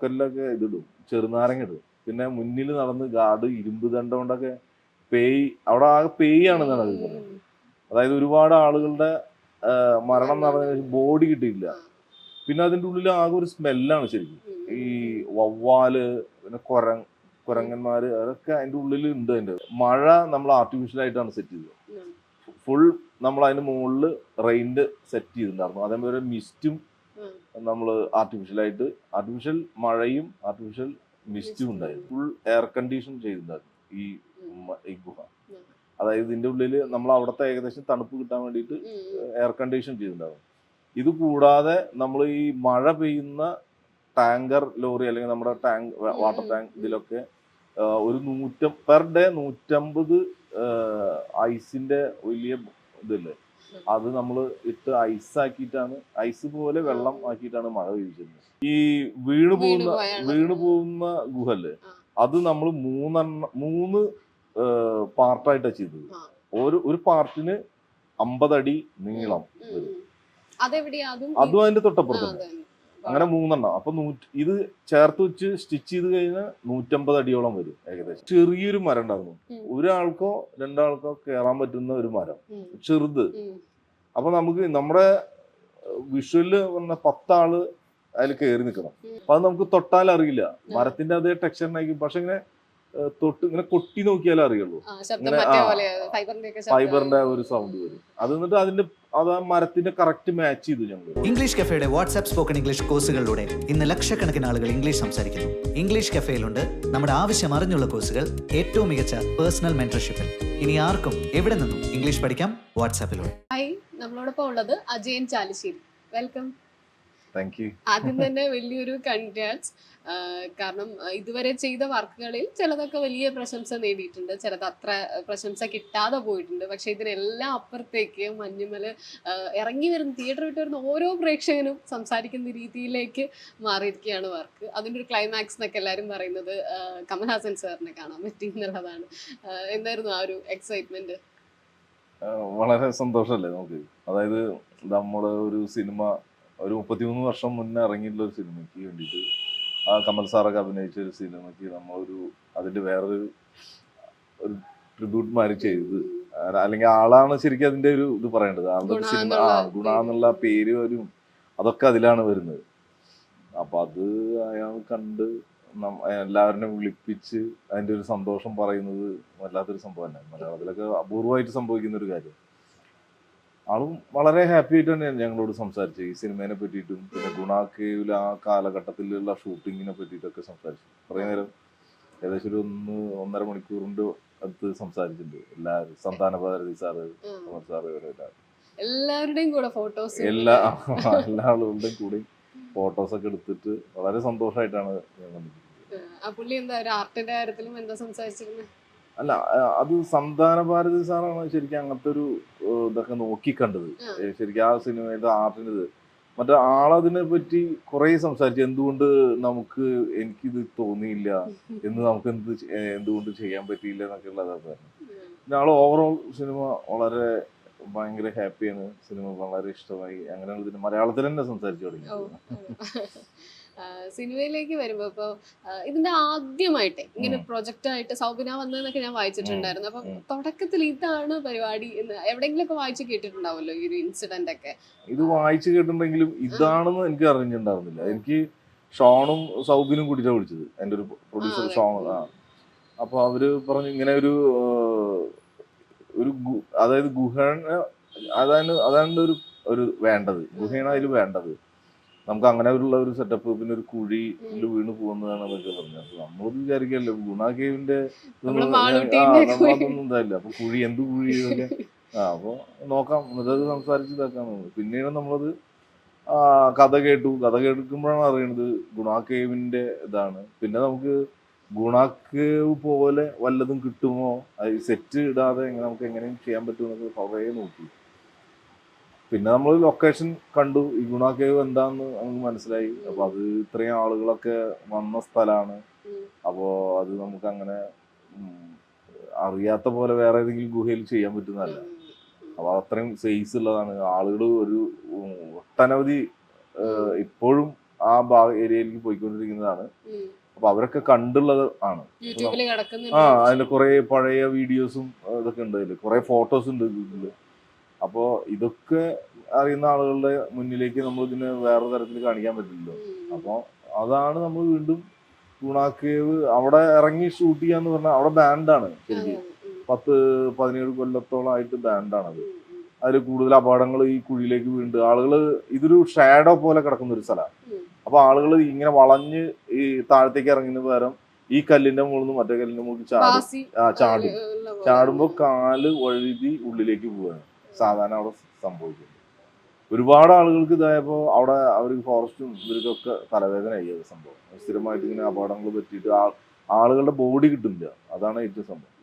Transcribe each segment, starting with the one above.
പോക്കറ്റിലൊക്കെ ഇതിടും, ചെറുനാരങ്ങ ഇടും. പിന്നെ മുന്നിൽ നടന്ന് ഗാർഡ് ഇരുമ്പ് ദണ്ഡ കൊണ്ടൊക്കെ പേയ്, അവിടെ ആകെ പേയാണെന്നാണ് അവർ പറയുന്നത്. അതായത് ഒരുപാട് ആളുകളുടെ മരണം നടന്നതിന് ബോഡി കിട്ടിയില്ല. പിന്നെ അതിൻ്റെ ഉള്ളിൽ ആകെ ഒരു സ്മെല്ലാണ് ശരിക്കും. ഈ വവ്വാല്, പിന്നെ കുരങ്ങന്മാര്, അതൊക്കെ അതിൻ്റെ ഉള്ളിൽ ഉണ്ട്. അതിൻ്റെ മഴ നമ്മൾ ആർട്ടിഫിഷ്യലായിട്ടാണ് സെറ്റ് ചെയ്തത്. ഫുൾ നമ്മൾ അതിന് മുകളിൽ റെയിൻ്റെ സെറ്റ് ചെയ്തിട്ടുണ്ടായിരുന്നു. അതേപോലെ മിസ്റ്റും നമ്മൾ ആർട്ടിഫിഷ്യൽ മഴയും ആർട്ടിഫിഷ്യൽ മിസ്റ്റും ഉണ്ടായിരുന്നു. ഫുൾ എയർ കണ്ടീഷൻ ചെയ്തിട്ടുണ്ടായിരുന്നു ഈ ഗുഹ. അതായത് ഇതിൻ്റെ ഉള്ളിൽ നമ്മൾ അവിടുത്തെ ഏകദേശം തണുപ്പ് കിട്ടാൻ വേണ്ടിയിട്ട് എയർ കണ്ടീഷൻ ചെയ്തിട്ടുണ്ടാകും. ഇത് കൂടാതെ നമ്മൾ ഈ മഴ പെയ്യുന്ന ടാങ്കർ ലോറി അല്ലെങ്കിൽ നമ്മുടെ വാട്ടർ ടാങ്ക് ഇതിലൊക്കെ ഒരു പെർ ഡേ 150 ഐസിന്റെ വലിയ ഇതില്ലേ, അത് നമ്മൾ ഇട്ട് ഐസ് പോലെ വെള്ളം ആക്കിയിട്ടാണ് മഴ പെയ്യിച്ചിരുന്നത്. ഈ വീണു പോകുന്ന ഗുഹല്ലേ, അത് നമ്മൾ 3 പാർട്ടായിട്ടാണ് ചെയ്തത്. ഒരു പാർട്ടിന് 50 അടി നീളം വരും. അതും അതിന്റെ തൊട്ടപ്പുറത്ത് അങ്ങനെ 3 അപ്പൊ ഇത് ചേർത്ത് വെച്ച് സ്റ്റിച്ച് ചെയ്ത് കഴിഞ്ഞാൽ 150 അടിയോളം വരും ഏകദേശം. ചെറിയൊരു മരം ഉണ്ടായിരുന്നു, ഒരാൾക്കോ 2 ആൾക്കോ കയറാൻ പറ്റുന്ന ഒരു മരം, ചെറുത്. അപ്പൊ നമുക്ക് നമ്മുടെ വിഷ്വല് പറഞ്ഞ 10 ആള് അതിൽ കയറി നിൽക്കണം. അപ്പൊ അത് നമുക്ക് തൊട്ടാൽ അറിയില്ല, മരത്തിന്റെ അതേ ടെക്സ്ചറിനായിരിക്കും. പക്ഷെ ഇങ്ങനെ ഇങ്ങനെ കൊട്ടി നോക്കിയാലേ അറിയുള്ളൂ, ഫൈബറിന്റെ ഒരു സൗണ്ട് വരും. അത് എന്നിട്ട് ആ മരത്തിന്റെ കറക്റ്റ് മാച്ച് ചെയ്തു ഞങ്ങൾ. ഇംഗ്ലീഷ് കഫേയുടെ വാട്സ്ആപ്പ് സ്പോക്കൺ ഇംഗ്ലീഷ് കോഴ്സുകളിലൂടെ ഇന്ന് ലക്ഷക്കണക്കിന് ആളുകൾ ഇംഗ്ലീഷ് സംസാരിക്കുന്നു. ഇംഗ്ലീഷ് കഫേയിലുണ്ട് നമ്മുടെ ആവശ്യം അറിഞ്ഞുള്ള കോഴ്സുകൾ ഏറ്റവും മികച്ച പേഴ്സണൽ മെന്റർഷിപ്പിൽ. ഇനി ആർക്കും എവിടെ നിന്നും ഇംഗ്ലീഷ് പഠിക്കാം വാട്സ്ആപ്പിലൂടെ. ഹായ്, നമ്മളോടൊപ്പം ഉള്ളത് അജയൻ ചാലിശ്ശേരി. വെൽക്കം. ആദ്യം തന്നെ വലിയൊരു കൺഗ്രാറ്റ്സ്. കാരണം ഇതുവരെ ചെയ്ത വർക്കുകളിൽ ചിലതൊക്കെ വലിയ പ്രശംസ നേടിയിട്ടുണ്ട്, ചിലത് അത്ര പ്രശംസ കിട്ടാതെ പോയിട്ടുണ്ട്. പക്ഷെ ഇതിനെല്ലാം അപ്പുറത്തേക്ക് മഞ്ഞുമല ഇറങ്ങി വരുന്ന, തിയേറ്റർ വിട്ട് വരുന്ന ഓരോ പ്രേക്ഷകനും സംസാരിക്കുന്ന രീതിയിലേക്ക് മാറിയിരിക്കുകയാണ് വർക്ക്. അതിൻ്റെ ഒരു ക്ലൈമാക്സ് എന്നൊക്കെ എല്ലാവരും പറയുന്നത് കമൽഹാസൻ സാറിനെ കാണാൻ പറ്റി എന്നുള്ളതാണ്. എന്തായിരുന്നു ആ ഒരു എക്സൈറ്റ്മെന്റ്? വളരെ സന്തോഷമല്ലേ നമുക്ക്. അതായത് നമ്മുടെ ഒരു സിനിമ ഒരു 33 വർഷം മുന്നേ ഇറങ്ങിയിട്ടുള്ള ഒരു സിനിമയ്ക്ക് വേണ്ടിയിട്ട്, ആ കമൽ സാറൊക്കെ അഭിനയിച്ച ഒരു സിനിമയ്ക്ക് നമ്മളൊരു അതിന്റെ വേറൊരു ട്രിബ്യൂട്ട് മാതിരി ചെയ്ത്, അല്ലെങ്കിൽ ആളാണ് ശരിക്കും അതിന്റെ ഒരു ഇത് പറയേണ്ടത്. ആളുടെ ഒരു സിനിമ ഗുണ എന്നുള്ള പേര് വരും, അതൊക്കെ അതിലാണ് വരുന്നത്. അപ്പൊ അത് അയാൾ കണ്ട് എല്ലാവരെയും വിളിപ്പിച്ച് അതിന്റെ ഒരു സന്തോഷം പറയുന്നത് വല്ലാത്തൊരു സംഭവം തന്നെ. മലയാളത്തിലൊക്കെ അപൂർവമായിട്ട് സംഭവിക്കുന്ന ഒരു കാര്യം. ആളും വളരെ ഹാപ്പി ആയിട്ട് തന്നെയാണ് ഞങ്ങളോട് സംസാരിച്ചത് ഈ സിനിമയെ പറ്റിയിട്ടും, പിന്നെ ഗുണ കേവിൽ ആ കാലഘട്ടത്തിലുള്ള ഷൂട്ടിങ്ങിനെ പറ്റിയിട്ടൊക്കെ സംസാരിച്ചു. കുറേ നേരം, ഏകദേശം ഒരു 1.5 മണിക്കൂറിന്റെ അടുത്ത് സംസാരിച്ചിട്ടുണ്ട് എല്ലാവരും. സന്താന ഭാരതി സാറ്, അമർ സാറ്, എല്ലാവരുടെയും കൂടെ ഫോട്ടോസ്, എല്ലാ ആളുകളുടെയും കൂടി ഫോട്ടോസൊക്കെ എടുത്തിട്ട് വളരെ സന്തോഷമായിട്ടാണ് ഞാൻ കണ്ടിരിക്കുന്നത്. അല്ല, അത് സന്താന ഭാരതി സാറാണ് ശരിക്കും അങ്ങനത്തെ ഒരു ഇതൊക്കെ നോക്കിക്കണ്ടത്. ശരിക്കും ആ സിനിമയുടെ ആർട്ടിന് മറ്റേ ആളതിനെ പറ്റി കുറെ സംസാരിച്ചു. എന്തുകൊണ്ട് എനിക്കിത് തോന്നിയില്ല എന്ന്, നമുക്ക് എന്തുകൊണ്ട് ചെയ്യാൻ പറ്റിയില്ല എന്നൊക്കെ ഉള്ളതൊക്കെ പറഞ്ഞു. പിന്നെ ആള് ഓവറോൾ സിനിമ വളരെ ഭയങ്കര ഹാപ്പിയാണ്, സിനിമ വളരെ ഇഷ്ടമായി. അങ്ങനെയാണ് ഇതിന് മലയാളത്തിൽ തന്നെ സംസാരിച്ചു തുടങ്ങി. സിനിമയിലേക്ക് വരുമ്പോ ഇപ്പൊ ഇതിന്റെ ആദ്യമായിട്ട് ഇങ്ങനെ പ്രൊജക്റ്റ് ആയിട്ട് സൗബിന വന്നതെന്നൊക്കെ ഞാൻ വായിച്ചിട്ടുണ്ടായിരുന്നു. അപ്പൊ തുടക്കത്തിൽ ഇതാണ് പരിപാടി എന്ന് എവിടെയെങ്കിലും ഒക്കെ വായിച്ചു കേട്ടിട്ടുണ്ടാവല്ലോ ഈ ഒരു ഇൻസിഡന്റ് ഒക്കെ. ഇത് വായിച്ചു കേട്ടിട്ടുണ്ടെങ്കിലും ഇതാണെന്ന് എനിക്ക് അറിഞ്ഞിട്ടുണ്ടായിരുന്നില്ല. എനിക്ക് ഷോണും സൗബിനും കൂടിയിട്ടാണ് വിളിച്ചത്, എൻ്റെ ഒരു പ്രൊഡ്യൂസർ ഷോൺ. അപ്പൊ അവര് പറഞ്ഞു ഇങ്ങനെ അതായത് ഗുഹേനെ അതാണ് ഒരു വേണ്ടത്, ഗുഹയാണ് അതിൽ വേണ്ടത്, നമുക്ക് അങ്ങനെ ഒരു സെറ്റപ്പ്, പിന്നെ ഒരു കുഴിയിൽ വീണ് പോകുന്നതാണെന്നൊക്കെ പറഞ്ഞു. അപ്പൊ നമ്മളൊന്നും വിചാരിക്കല്ലോ ഗുണ കേവിന്റെ നമ്മളതൊന്നും എന്തായില്ല. അപ്പൊ എന്ത് കുഴി ഇതൊക്കെ. അപ്പൊ നോക്കാം, എന്നിട്ടത് സംസാരിച്ച് ഇതാക്കാന്ന്. പിന്നീട് നമ്മളത് കഥ കേൾക്കുമ്പോഴാണ് അറിയണത് ഗുണ കേവിന്റെ ഇതാണ്. പിന്നെ നമുക്ക് ഗുണ കേവ് പോലെ വല്ലതും കിട്ടുമോ, അത് സെറ്റ് ഇടാതെ നമുക്ക് എങ്ങനെയും ചെയ്യാൻ പറ്റുമെന്നൊക്കെ കുറേ നോക്കി. പിന്നെ നമ്മൾ ലൊക്കേഷൻ കണ്ടു, ഈ ഗുണ കേവ് എന്താന്ന് നമുക്ക് മനസ്സിലായി. അപ്പൊ അത് ഇത്രയും ആളുകളൊക്കെ വന്ന സ്ഥലമാണ്. അപ്പോ അത് നമുക്ക് അങ്ങനെ അറിയാത്ത പോലെ വേറെ ഏതെങ്കിലും ഗുഹയിൽ ചെയ്യാൻ പറ്റുന്നതല്ല. അപ്പൊ അത്രയും സൈസ് ഉള്ളതാണ്. ആളുകൾ ഒരു ഒട്ടനവധി ഇപ്പോഴും ആ ഏരിയയിലേക്ക് പോയിക്കൊണ്ടിരിക്കുന്നതാണ്. ഉം. അപ്പൊ അവരൊക്കെ കണ്ടുള്ളത് ആണ്. യൂട്യൂബില് ആ കിടക്കുന്നുണ്ട്. അതിന്റെ കുറെ പഴയ വീഡിയോസും ഇതൊക്കെ ഉണ്ട് അതില്, കുറെ ഫോട്ടോസ് ഉണ്ട് ഇതില്. അപ്പോ ഇതൊക്കെ അറിയുന്ന ആളുകളുടെ മുന്നിലേക്ക് നമ്മൾ ഇതിനെ വേറെ തരത്തിൽ കാണിക്കാൻ പറ്റില്ലല്ലോ. അപ്പൊ അതാണ് നമ്മൾ വീണ്ടും ഗുണ കേവ് അവിടെ ഇറങ്ങി ഷൂട്ട് ചെയ്യാന്ന് പറഞ്ഞാൽ അവിടെ ബാൻഡാണ് ശരിക്കും. 10-17 കൊല്ലത്തോളമായിട്ട് ബാൻഡാണത്. അതിൽ കൂടുതൽ അപകടങ്ങൾ ഈ കുഴിയിലേക്ക് വീണ്ട് ആളുകള്, ഇതൊരു ഷാഡോ പോലെ കിടക്കുന്ന ഒരു സ്ഥലമാണ്. അപ്പൊ ആളുകൾ ഇങ്ങനെ വളഞ്ഞ് ഈ താഴത്തേക്ക് ഇറങ്ങുന്ന പകരം ഈ കല്ലിന്റെ മുകളിൽ നിന്ന് മറ്റേ കല്ലിന്റെ മുകളിൽ ചാടും. ചാടുമ്പോ കാല് വഴുതി ഉള്ളിലേക്ക് പോവാണ് സാധാരണ അവിടെ സംഭവിക്കുന്നത്. ഒരുപാട് ആളുകൾക്ക് ഇതായപ്പോ അവിടെ അവർ ഫോറസ്റ്റും ഇവർക്കൊക്കെ തലവേദനയായി അത് സംഭവം. സ്ഥിരമായിട്ട് ഇങ്ങനെ അപകടങ്ങൾ പറ്റിയിട്ട് ആളുകളുടെ ബോഡി കിട്ടുന്നില്ല, അതാണ് ഏറ്റവും സംഭവം.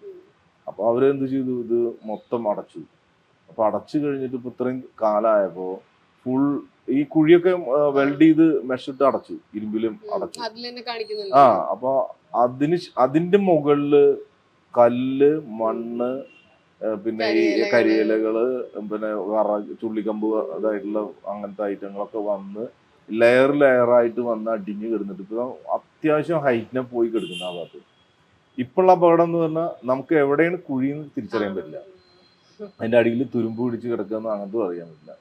അപ്പൊ അവരെന്ത് ചെയ്തു, ഇത് മൊത്തം അടച്ചു. അപ്പൊ അടച്ചു കഴിഞ്ഞിട്ട് ഇപ്പൊ ഇത്രയും കാലമായപ്പോ ഫുൾ ഈ കുഴിയൊക്കെ വെൽഡ് ചെയ്ത് മെഷിട്ട് അടച്ചു, ഇരുമ്പിലും അടച്ചു. അപ്പൊ അതിന്റെ മുകളില് കല്ല്, മണ്ണ്, പിന്നെ ഈ കരിയിലകള്, പിന്നെ ചുള്ളിക്കമ്പ് അതായിട്ടുള്ള അങ്ങനത്തെ ഐറ്റങ്ങളൊക്കെ വന്ന് ലെയറായിട്ട് വന്ന് അടിഞ്ഞ് കിടന്നിട്ട് ഇപ്പൊ അത്യാവശ്യം ഹൈറ്റിനെ പോയി കിടക്കുന്ന ആ ഭാഗത്ത്. ഇപ്പോഴുള്ള അപകടം എന്ന് പറഞ്ഞാൽ നമുക്ക് എവിടെയാണ് കുഴിന്ന് തിരിച്ചറിയാൻ പറ്റില്ല. അതിന്റെ അടിയിൽ തുരുമ്പ് പിടിച്ച് കിടക്കുന്ന അങ്ങനത്തെ അറിയാൻ പറ്റില്ല.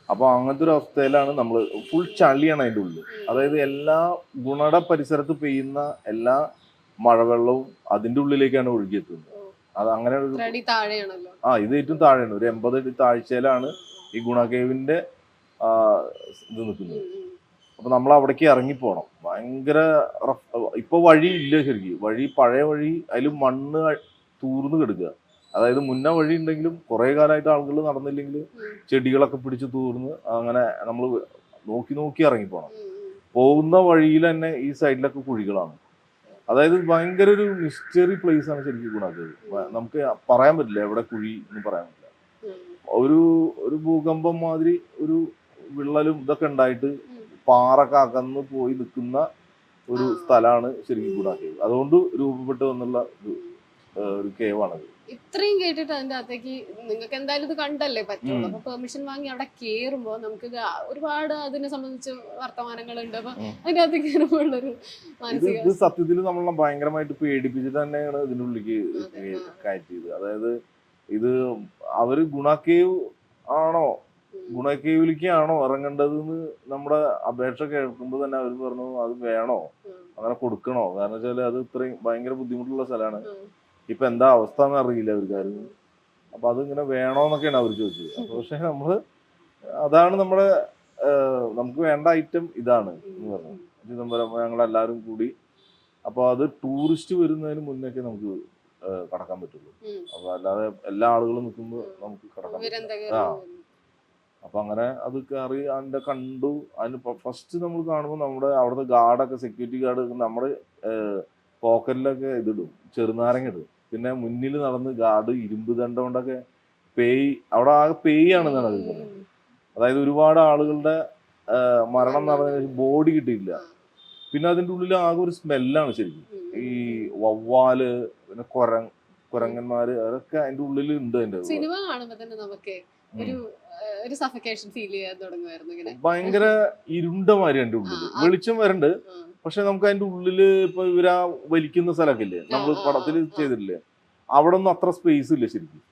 അപ്പൊ അങ്ങനത്തെ ഒരു അവസ്ഥയിലാണ് നമ്മൾ. ഫുൾ ചളിയാണ് അതിന്റെ ഉള്ളിൽ. അതായത് എല്ലാ ഗുണയുടെ പരിസരത്ത് പെയ്യുന്ന എല്ലാ മഴവെള്ളവും അതിന്റെ ഉള്ളിലേക്കാണ് ഒഴുകിയെത്തുന്നത്. അത് അങ്ങനെ ഒരു ഇത് ഏറ്റവും താഴെയാണ്, ഒരു 80 അടി താഴ്ചയിലാണ് ഈ ഗുണ കേവിന്റെ ഇത് നിൽക്കുന്നത്. അപ്പൊ നമ്മൾ അവിടേക്ക് ഇറങ്ങിപ്പോണം. ഭയങ്കര ഇപ്പൊ വഴി ഇല്ല ശരിക്കും. വഴി പഴയ വഴി, അതിൽ മണ്ണ് തൂർന്ന് കിടക്കുക. അതായത് മുന്നേ വഴി ഉണ്ടെങ്കിലും കുറെ കാലമായിട്ട് ആളുകൾ നടന്നില്ലെങ്കിൽ ചെടികളൊക്കെ പിടിച്ച് തൂർന്ന് അങ്ങനെ നമ്മൾ നോക്കി ഇറങ്ങിപ്പോണം. പോകുന്ന വഴിയിൽ തന്നെ ഈ സൈഡിലൊക്കെ കുഴികളാണ്. അതായത് ഭയങ്കര ഒരു മിസ്റ്ററി പ്ലേസ് ആണ് ശരിക്കും ഗുണാക്കേവ്. നമുക്ക് പറയാൻ പറ്റില്ല എവിടെ കുഴി എന്ന് പറയാൻ പറ്റില്ല. ഒരു ഭൂകമ്പം മാതിരി ഒരു വിള്ളലും ഇതൊക്കെ ഉണ്ടായിട്ട് പാറൊക്കെ അകന്ന് പോയി നിൽക്കുന്ന ഒരു സ്ഥലമാണ് ശരിക്കും ഗുണാക്കേവ്. അതുകൊണ്ട് രൂപപ്പെട്ട് വന്നുള്ള ഒരു കേവാണത്. ഇത്രയും കേട്ടിട്ട് അതിന്റെ അകത്തേക്ക് നിങ്ങൾക്ക് എന്തായാലും ഇത് കണ്ടല്ലേ പറ്റുള്ളൂ. അപ്പൊ പെർമിഷൻ വാങ്ങി അവിടെ കേറുമ്പോ നമുക്ക് ഒരുപാട് അതിനെ സംബന്ധിച്ച് വർത്തമാനങ്ങളുണ്ട്. അപ്പൊ അതിന്റെ അകത്തേക്ക് കയറുമ്പോഴുള്ളൊരു ഇത് സത്യത്തിൽ നമ്മളെ ഭയങ്കരമായിട്ട് പേടിപ്പിച്ചിട്ട് തന്നെയാണ് ഇതിന്റെ ഉള്ളിലേക്ക് കയറ്റിയത്. അതായത് ഇത് അവര് ഗുണാക്കേവ് ആണോ, ഗുണക്കേവിലേക്കാണോ ഇറങ്ങേണ്ടതെന്ന് നമ്മുടെ അപേക്ഷ കേൾക്കുമ്പോൾ തന്നെ അവർ പറഞ്ഞു അത് വേണോ, അങ്ങനെ കൊടുക്കണോ. കാരണം വെച്ചാൽ അത് ഇത്രയും ഭയങ്കര ബുദ്ധിമുട്ടുള്ള സ്ഥലമാണ്. ഇപ്പൊ എന്താ അവസ്ഥ എന്ന് അറിയില്ല അവർക്കാരും. അപ്പൊ അതിങ്ങനെ വേണോന്നൊക്കെയാണ് അവർ ചോദിച്ചത്. അപ്പൊ പക്ഷെ നമ്മള് അതാണ് നമ്മുടെ നമുക്ക് വേണ്ട ഐറ്റം ഇതാണ് എന്ന് പറഞ്ഞു. ചിദംബരം ഞങ്ങളെല്ലാരും കൂടി. അപ്പൊ അത് ടൂറിസ്റ്റ് വരുന്നതിന് മുന്നേക്കെ നമുക്ക് കടക്കാൻ പറ്റുള്ളൂ. അപ്പൊ അല്ലാതെ എല്ലാ ആളുകളും നിൽക്കുമ്പോൾ നമുക്ക് കടക്കാൻ പറ്റില്ല. അപ്പൊ അങ്ങനെ അത് കയറി അതിന്റെ കണ്ടു. അതിന് ഫസ്റ്റ് നമ്മൾ കാണുമ്പോൾ നമ്മുടെ അവിടുത്തെ ഗാർഡൊക്കെ, സെക്യൂരിറ്റി ഗാർഡ് നമ്മുടെ പോക്കറ്റിലൊക്കെ ഇതിടും, ചെറുനാരങ്ങ ഇടും. പിന്നെ മുന്നിൽ നടന്ന് ഗാർഡ് ഇരുമ്പ് ദണ്ഡ കൊണ്ടൊക്കെ അവിടെ ആകെ പേയാണെന്നാണ് അത് പറഞ്ഞത്. അതായത് ഒരുപാട് ആളുകളുടെ മരണം നടന്നതിന് ബോഡി കിട്ടിയില്ല. പിന്നെ അതിന്റെ ഉള്ളിൽ ആകെ ഒരു സ്മെല്ലാണ് ശരിക്കും. ഈ വവ്വാല്, പിന്നെ കുരങ്ങന്മാര്, അതൊക്കെ അതിന്റെ ഉള്ളിൽ ഉണ്ട്. അതിന്റെ സിനിമ കാണുമ്പോ തന്നെ നമുക്ക് ഒരു സഫക്കേഷൻ ഫീൽ ചെയ്യാൻ തുടങ്ങുമായിരുന്നു. ഭയങ്കര ഇരുണ്ട മാതിരി അതിന്റെ ഉള്ളില്. വെളിച്ചം വരണ്ട്, പക്ഷെ നമുക്ക് അതിന്റെ ഉള്ളില് ഇപ്പൊ ഇവരാ വലിക്കുന്ന സ്ഥലമൊക്കെ ഇല്ലേ, നമ്മൾ പടത്തിൽ ചെയ്തിട്ടില്ലേ, അവിടെ ഒന്നും അത്ര സ്പേസ് ഇല്ല ശരിക്കും.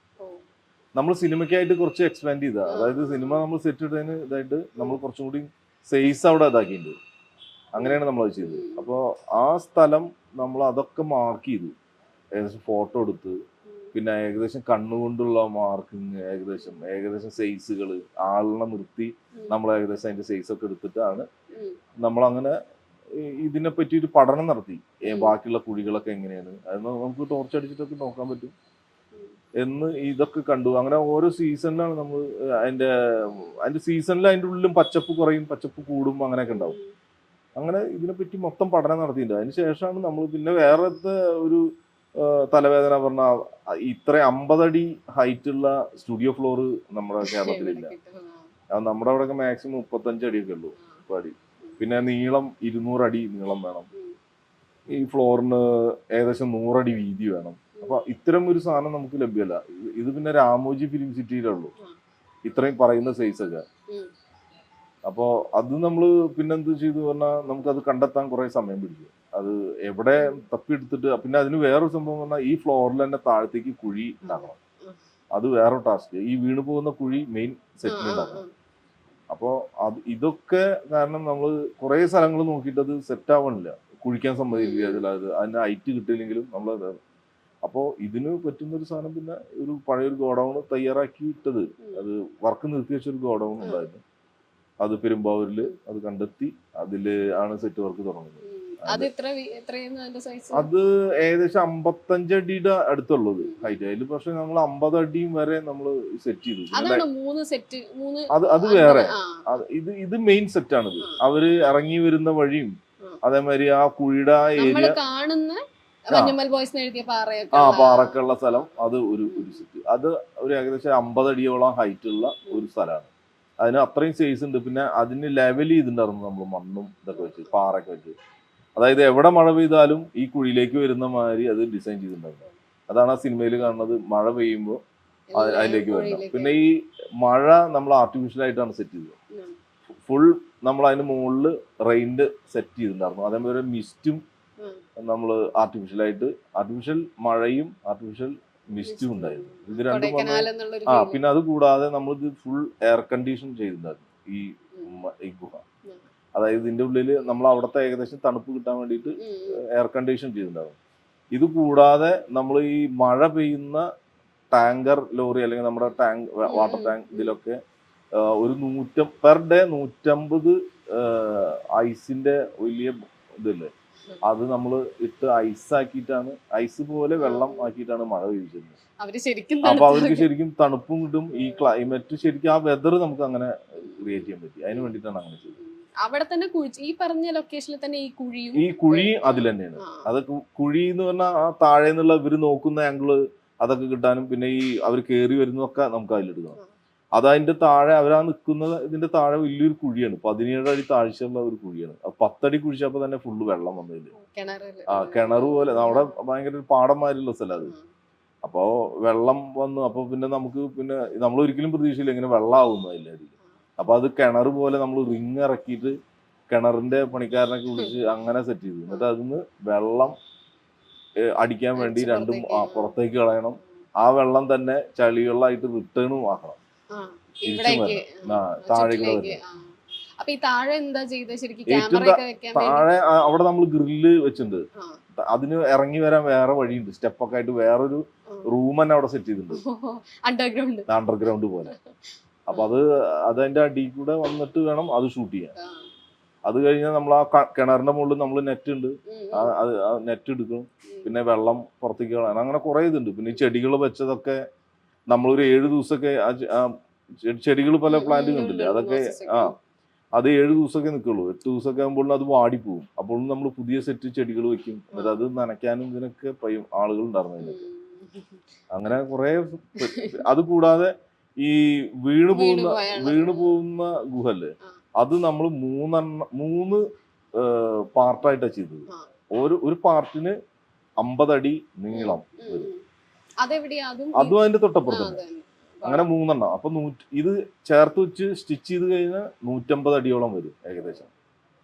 നമ്മൾ സിനിമയ്ക്കായിട്ട് കുറച്ച് എക്സ്പാൻഡ് ചെയ്ത, അതായത് സിനിമ നമ്മൾ സെറ്റ് ഇട്ടതിന് ഇതായിട്ട് നമ്മൾ കുറച്ചും കൂടി സൈസ് അവിടെ ഇതാക്കിയിട്ടുണ്ട്. അങ്ങനെയാണ് നമ്മൾ അത് ചെയ്തത്. അപ്പോൾ ആ സ്ഥലം നമ്മൾ അതൊക്കെ മാർക്ക് ചെയ്തു, ഏകദേശം ഫോട്ടോ എടുത്ത്. പിന്നെ ഏകദേശം കണ്ണുകൊണ്ടുള്ള മാർക്കിങ്, ഏകദേശം സൈസുകൾ ആളിനെ നിർത്തി നമ്മൾ ഏകദേശം അതിന്റെ സൈസ് ഒക്കെ എടുത്തിട്ടാണ് നമ്മളങ്ങനെ ഇതിനെ പറ്റി ഒരു പഠനം നടത്തി. ബാക്കിയുള്ള കുഴികളൊക്കെ എങ്ങനെയാണ്, അത് നമുക്ക് ടോർച്ച് അടിച്ചിട്ടൊക്കെ നോക്കാൻ പറ്റും എന്ന് ഇതൊക്കെ കണ്ടു. അങ്ങനെ ഓരോ സീസണിലാണ് നമ്മൾ അതിന്റെ സീസണിൽ അതിൻ്റെ ഉള്ളിലും പച്ചപ്പ് കുറയും, പച്ചപ്പ് കൂടും, അങ്ങനെയൊക്കെ ഉണ്ടാവും. അങ്ങനെ ഇതിനെപ്പറ്റി മൊത്തം പഠനം നടത്തിയിട്ടുണ്ട്. അതിന് ശേഷമാണ് നമ്മൾ പിന്നെ വേറെ ഒരു തലവേദന പറഞ്ഞ ഇത്ര 50 അടി ഹൈറ്റുള്ള സ്റ്റുഡിയോ ഫ്ലോർ നമ്മുടെ കേരളത്തിലില്ല. നമ്മുടെ അവിടെയൊക്കെ മാക്സിമം 35 അടിയൊക്കെ ഉള്ളൂ അടി. പിന്നെ നീളം 200 അടി നീളം വേണം. ഈ ഫ്ലോറിന് ഏകദേശം 100 അടി വീതി വേണം. അപ്പൊ ഇത്തരം ഒരു സാധനം നമുക്ക് ലഭ്യമല്ല. ഇത് പിന്നെ രാമോജി ഫിലിം സിറ്റിയിലുള്ളൂ ഇത്രയും പറയുന്ന സൈസൊക്കെ. അപ്പോൾ അത് നമ്മൾ പിന്നെന്ത് ചെയ്തു പറഞ്ഞാൽ നമുക്കത് കണ്ടെത്താൻ കുറേ സമയം പിടിച്ചു. അത് എവിടെ തപ്പിയെടുത്തിട്ട് പിന്നെ അതിന് വേറൊരു സംഭവം പറഞ്ഞാൽ ഈ ഫ്ലോറിൽ തന്നെ താഴത്തേക്ക് കുഴി ഉണ്ടാക്കണം. അത് വേറെ ടാസ്ക്. ഈ വീണ് പോകുന്ന കുഴി മെയിൻ സെറ്റിൽ ഉണ്ടാക്കണം. അപ്പോൾ ഇതൊക്കെ കാരണം നമ്മൾ കുറേ സ്ഥലങ്ങൾ നോക്കിയിട്ട് അത് സെറ്റ് ആവണില്ല, കുഴിക്കാൻ സമ്മതിക്കില്ല, അതിന്റെ ഹൈറ്റ് കിട്ടിയില്ലെങ്കിലും നമ്മൾ. അപ്പോൾ ഇതിന് പറ്റുന്നൊരു സാധനം പിന്നെ ഒരു പഴയൊരു ഗോഡൗൺ തയ്യാറാക്കി ഇട്ടത്, അത് വർക്ക് നിർത്തി വെച്ചൊരു ഗോഡൗൺ ഉണ്ടായിരുന്നു. അത് പെരുമ്പാവൂരില് അത് കണ്ടെത്തി അതില് ആണ് സെറ്റ് വർക്ക് തുടങ്ങുന്നത്. അത് അത് ഏകദേശം 55 അടിയുടെ അടുത്തുള്ളത് ഹൈറ്റ്. അതിൽ പക്ഷെ നമ്മൾ 50 അടിയും വരെ നമ്മൾ സെറ്റ് ചെയ്തു. അത് വേറെ. ഇത് മെയിൻ സെറ്റ് ആണിത്. അവര് ഇറങ്ങി വരുന്ന വഴിയും അതേമാതിരി ആ കുഴിയുടെ ഏരിയ പാറക്കുള്ള സ്ഥലം, അത് ഒരു സെറ്റ്. അത് ഒരു ഏകദേശം 50 അടിയോളം ഹൈറ്റ് ഉള്ള ഒരു സ്ഥലമാണ്. അതിന് അത്രയും സൈസ് ഉണ്ട്. പിന്നെ അതിന് ലെവൽ ചെയ്തിട്ടുണ്ടായിരുന്നു നമ്മൾ മണ്ണും ഇതൊക്കെ വെച്ച്, പാറയൊക്കെ വെച്ച്. അതായത് എവിടെ മഴ പെയ്താലും ഈ കുഴിയിലേക്ക് വരുന്ന മാതിരി അത് ഡിസൈൻ ചെയ്തിട്ടുണ്ടായിരുന്നു. അതാണ് ആ സിനിമയിൽ കാണുന്നത്. മഴ പെയ്യുമ്പോൾ അതിലേക്ക് വരണം. പിന്നെ ഈ മഴ നമ്മൾ ആർട്ടിഫിഷ്യൽ ആയിട്ടാണ് സെറ്റ് ചെയ്തത്. ഫുൾ നമ്മൾ അതിന് മുകളിൽ റെയിൻ്റെ സെറ്റ് ചെയ്തിട്ടുണ്ടായിരുന്നു. അതേപോലെ മിസ്റ്റും നമ്മൾ ആർട്ടിഫിഷ്യൽ മഴയും ആർട്ടിഫിഷ്യൽ മിസ്റ്റും ഉണ്ടായിരുന്നു. ഇത് രണ്ടും പിന്നെ അത് കൂടാതെ നമ്മൾ ഇത് ഫുൾ എയർ കണ്ടീഷൻ ചെയ്തിട്ടുണ്ടായിരുന്നു ഈ ഗുഹ. അതായത് ഇതിന്റെ ഉള്ളിൽ നമ്മൾ അവിടുത്തെ ഏകദേശം തണുപ്പ് കിട്ടാൻ വേണ്ടിയിട്ട് എയർ കണ്ടീഷൻ ചെയ്തിട്ടുണ്ടാകും. ഇത് കൂടാതെ നമ്മൾ ഈ മഴ പെയ്യുന്ന ടാങ്കർ ലോറി അല്ലെങ്കിൽ നമ്മുടെ ടാങ്ക് വാട്ടർ ടാങ്ക് ഇതിലൊക്കെ ഒരു പെർ ഡേ 150 ഐസിന്റെ വലിയ ഇതില്ലേ, അത് നമ്മൾ ഇട്ട് ഐസാക്കിയിട്ടാണ്, ഐസ് പോലെ വെള്ളം ആക്കിയിട്ടാണ് മഴ പെയ്യിച്ചിരുന്നത്. അപ്പൊ അവർക്ക് ശരിക്കും തണുപ്പും കിട്ടും. ഈ ക്ലൈമറ്റ് ശരിക്കും ആ വെതർ നമുക്ക് അങ്ങനെ ക്രിയേറ്റ് ചെയ്യാൻ പറ്റി. അതിന് വേണ്ടിയിട്ടാണ് അങ്ങനെ ചെയ്തത്. അവിടെ തന്നെ ഈ പറഞ്ഞ ലൊക്കേഷനിൽ തന്നെ ഈ കുഴി അതിൽ തന്നെയാണ്. അത് കുഴി എന്ന് പറഞ്ഞാൽ ആ താഴെ നിന്നുള്ള ഇവര് നോക്കുന്ന ആംഗിള് അതൊക്കെ കിട്ടാനും പിന്നെ ഈ അവർ കയറി വരുന്നതൊക്കെ നമുക്ക് അതിലെടുക്കണം. അതതിന്റെ താഴെ അവരാ നിൽക്കുന്നത് ഇതിന്റെ താഴെ വലിയൊരു കുഴിയാണ്, 17 അടി താഴ്ചയുള്ള ഒരു കുഴിയാണ്. 10 അടി കുഴിച്ചപ്പോ തന്നെ ഫുള്ള് വെള്ളം വന്നതില്. കിണർ പോലെ അവിടെ ഭയങ്കര പാടന്മാരുള്ള സ്ഥലം അത്. അപ്പോ വെള്ളം വന്നു. അപ്പൊ പിന്നെ നമുക്ക് പിന്നെ നമ്മൾ ഒരിക്കലും പ്രതീക്ഷയില്ല ഇങ്ങനെ വെള്ളമാവുന്നു അതിലായിരിക്കും. അപ്പൊ അത് കിണർ പോലെ നമ്മൾ റിങ് ഇറക്കിയിട്ട് കിണറിന്റെ പണിക്കാരനൊക്കെ വിളിച്ച് അങ്ങനെ സെറ്റ് ചെയ്തു. എന്നിട്ട് അതിന്ന് വെള്ളം അടിക്കാൻ വേണ്ടി രണ്ടും പുറത്തേക്ക് കളയണം. ആ വെള്ളം തന്നെ ചളിവെള്ളമായിട്ട് റിട്ടേണും ആക്കണം. താഴെ അവിടെ നമ്മൾ ഗ്രില്ല് വെച്ചിട്ടുണ്ട്. അതിന് ഇറങ്ങി വരാൻ വേറെ വഴിയുണ്ട്, സ്റ്റെപ്പൊക്കെ ആയിട്ട് വേറൊരു റൂം തന്നെ അവിടെ സെറ്റ് ചെയ്തിട്ടുണ്ട്, അണ്ടർഗ്രൗണ്ട് പോലെ. അപ്പൊ അതിന്റെ അടിയിൽ കൂടെ വന്നിട്ട് വേണം അത് ഷൂട്ട് ചെയ്യാൻ. അത് കഴിഞ്ഞാൽ നമ്മൾ ആ കിണറിന്റെ മുകളിൽ നമ്മൾ നെറ്റ് ഉണ്ട്, നെറ്റ് എടുക്കും. പിന്നെ വെള്ളം പുറത്തേക്ക് കളയാൻ അങ്ങനെ കുറെ ഇതുണ്ട്. പിന്നെ ഈ ചെടികൾ വെച്ചതൊക്കെ നമ്മളൊരു 7 ദിവസമൊക്കെ ചെടികൾ പല പ്ലാന്റ് കണ്ടില്ലേ, അതൊക്കെ അത് 7 ദിവസമൊക്കെ നിൽക്കുള്ളൂ. 8 ദിവസമൊക്കെ ആകുമ്പോഴും അത് വാടിപ്പോവും. അപ്പോഴും നമ്മൾ പുതിയ സെറ്റ് ചെടികൾ വെക്കും. എന്നിട്ട് അത് നനയ്ക്കാനും ഇതിനൊക്കെ ആളുകൾ ഉണ്ടായിരുന്നു. അങ്ങനെ കുറെ. അത് കൂടാതെ ഈ വീണു പോകുന്ന ഗുഹല്ലേ, അത് നമ്മൾ 3 പാർട്ടായിട്ടാണ് ചെയ്തത്. ഒരു പാർട്ടിന് 50 അടി നീളം വരും. അതും അതിന്റെ തൊട്ടപ്പുറത്ത് തന്നെ. അങ്ങനെ 3 എണ്ണം. അപ്പൊ ഇത് ചേർത്ത് വെച്ച് സ്റ്റിച്ച് ചെയ്ത് കഴിഞ്ഞാൽ 150 അടിയോളം വരും ഏകദേശം.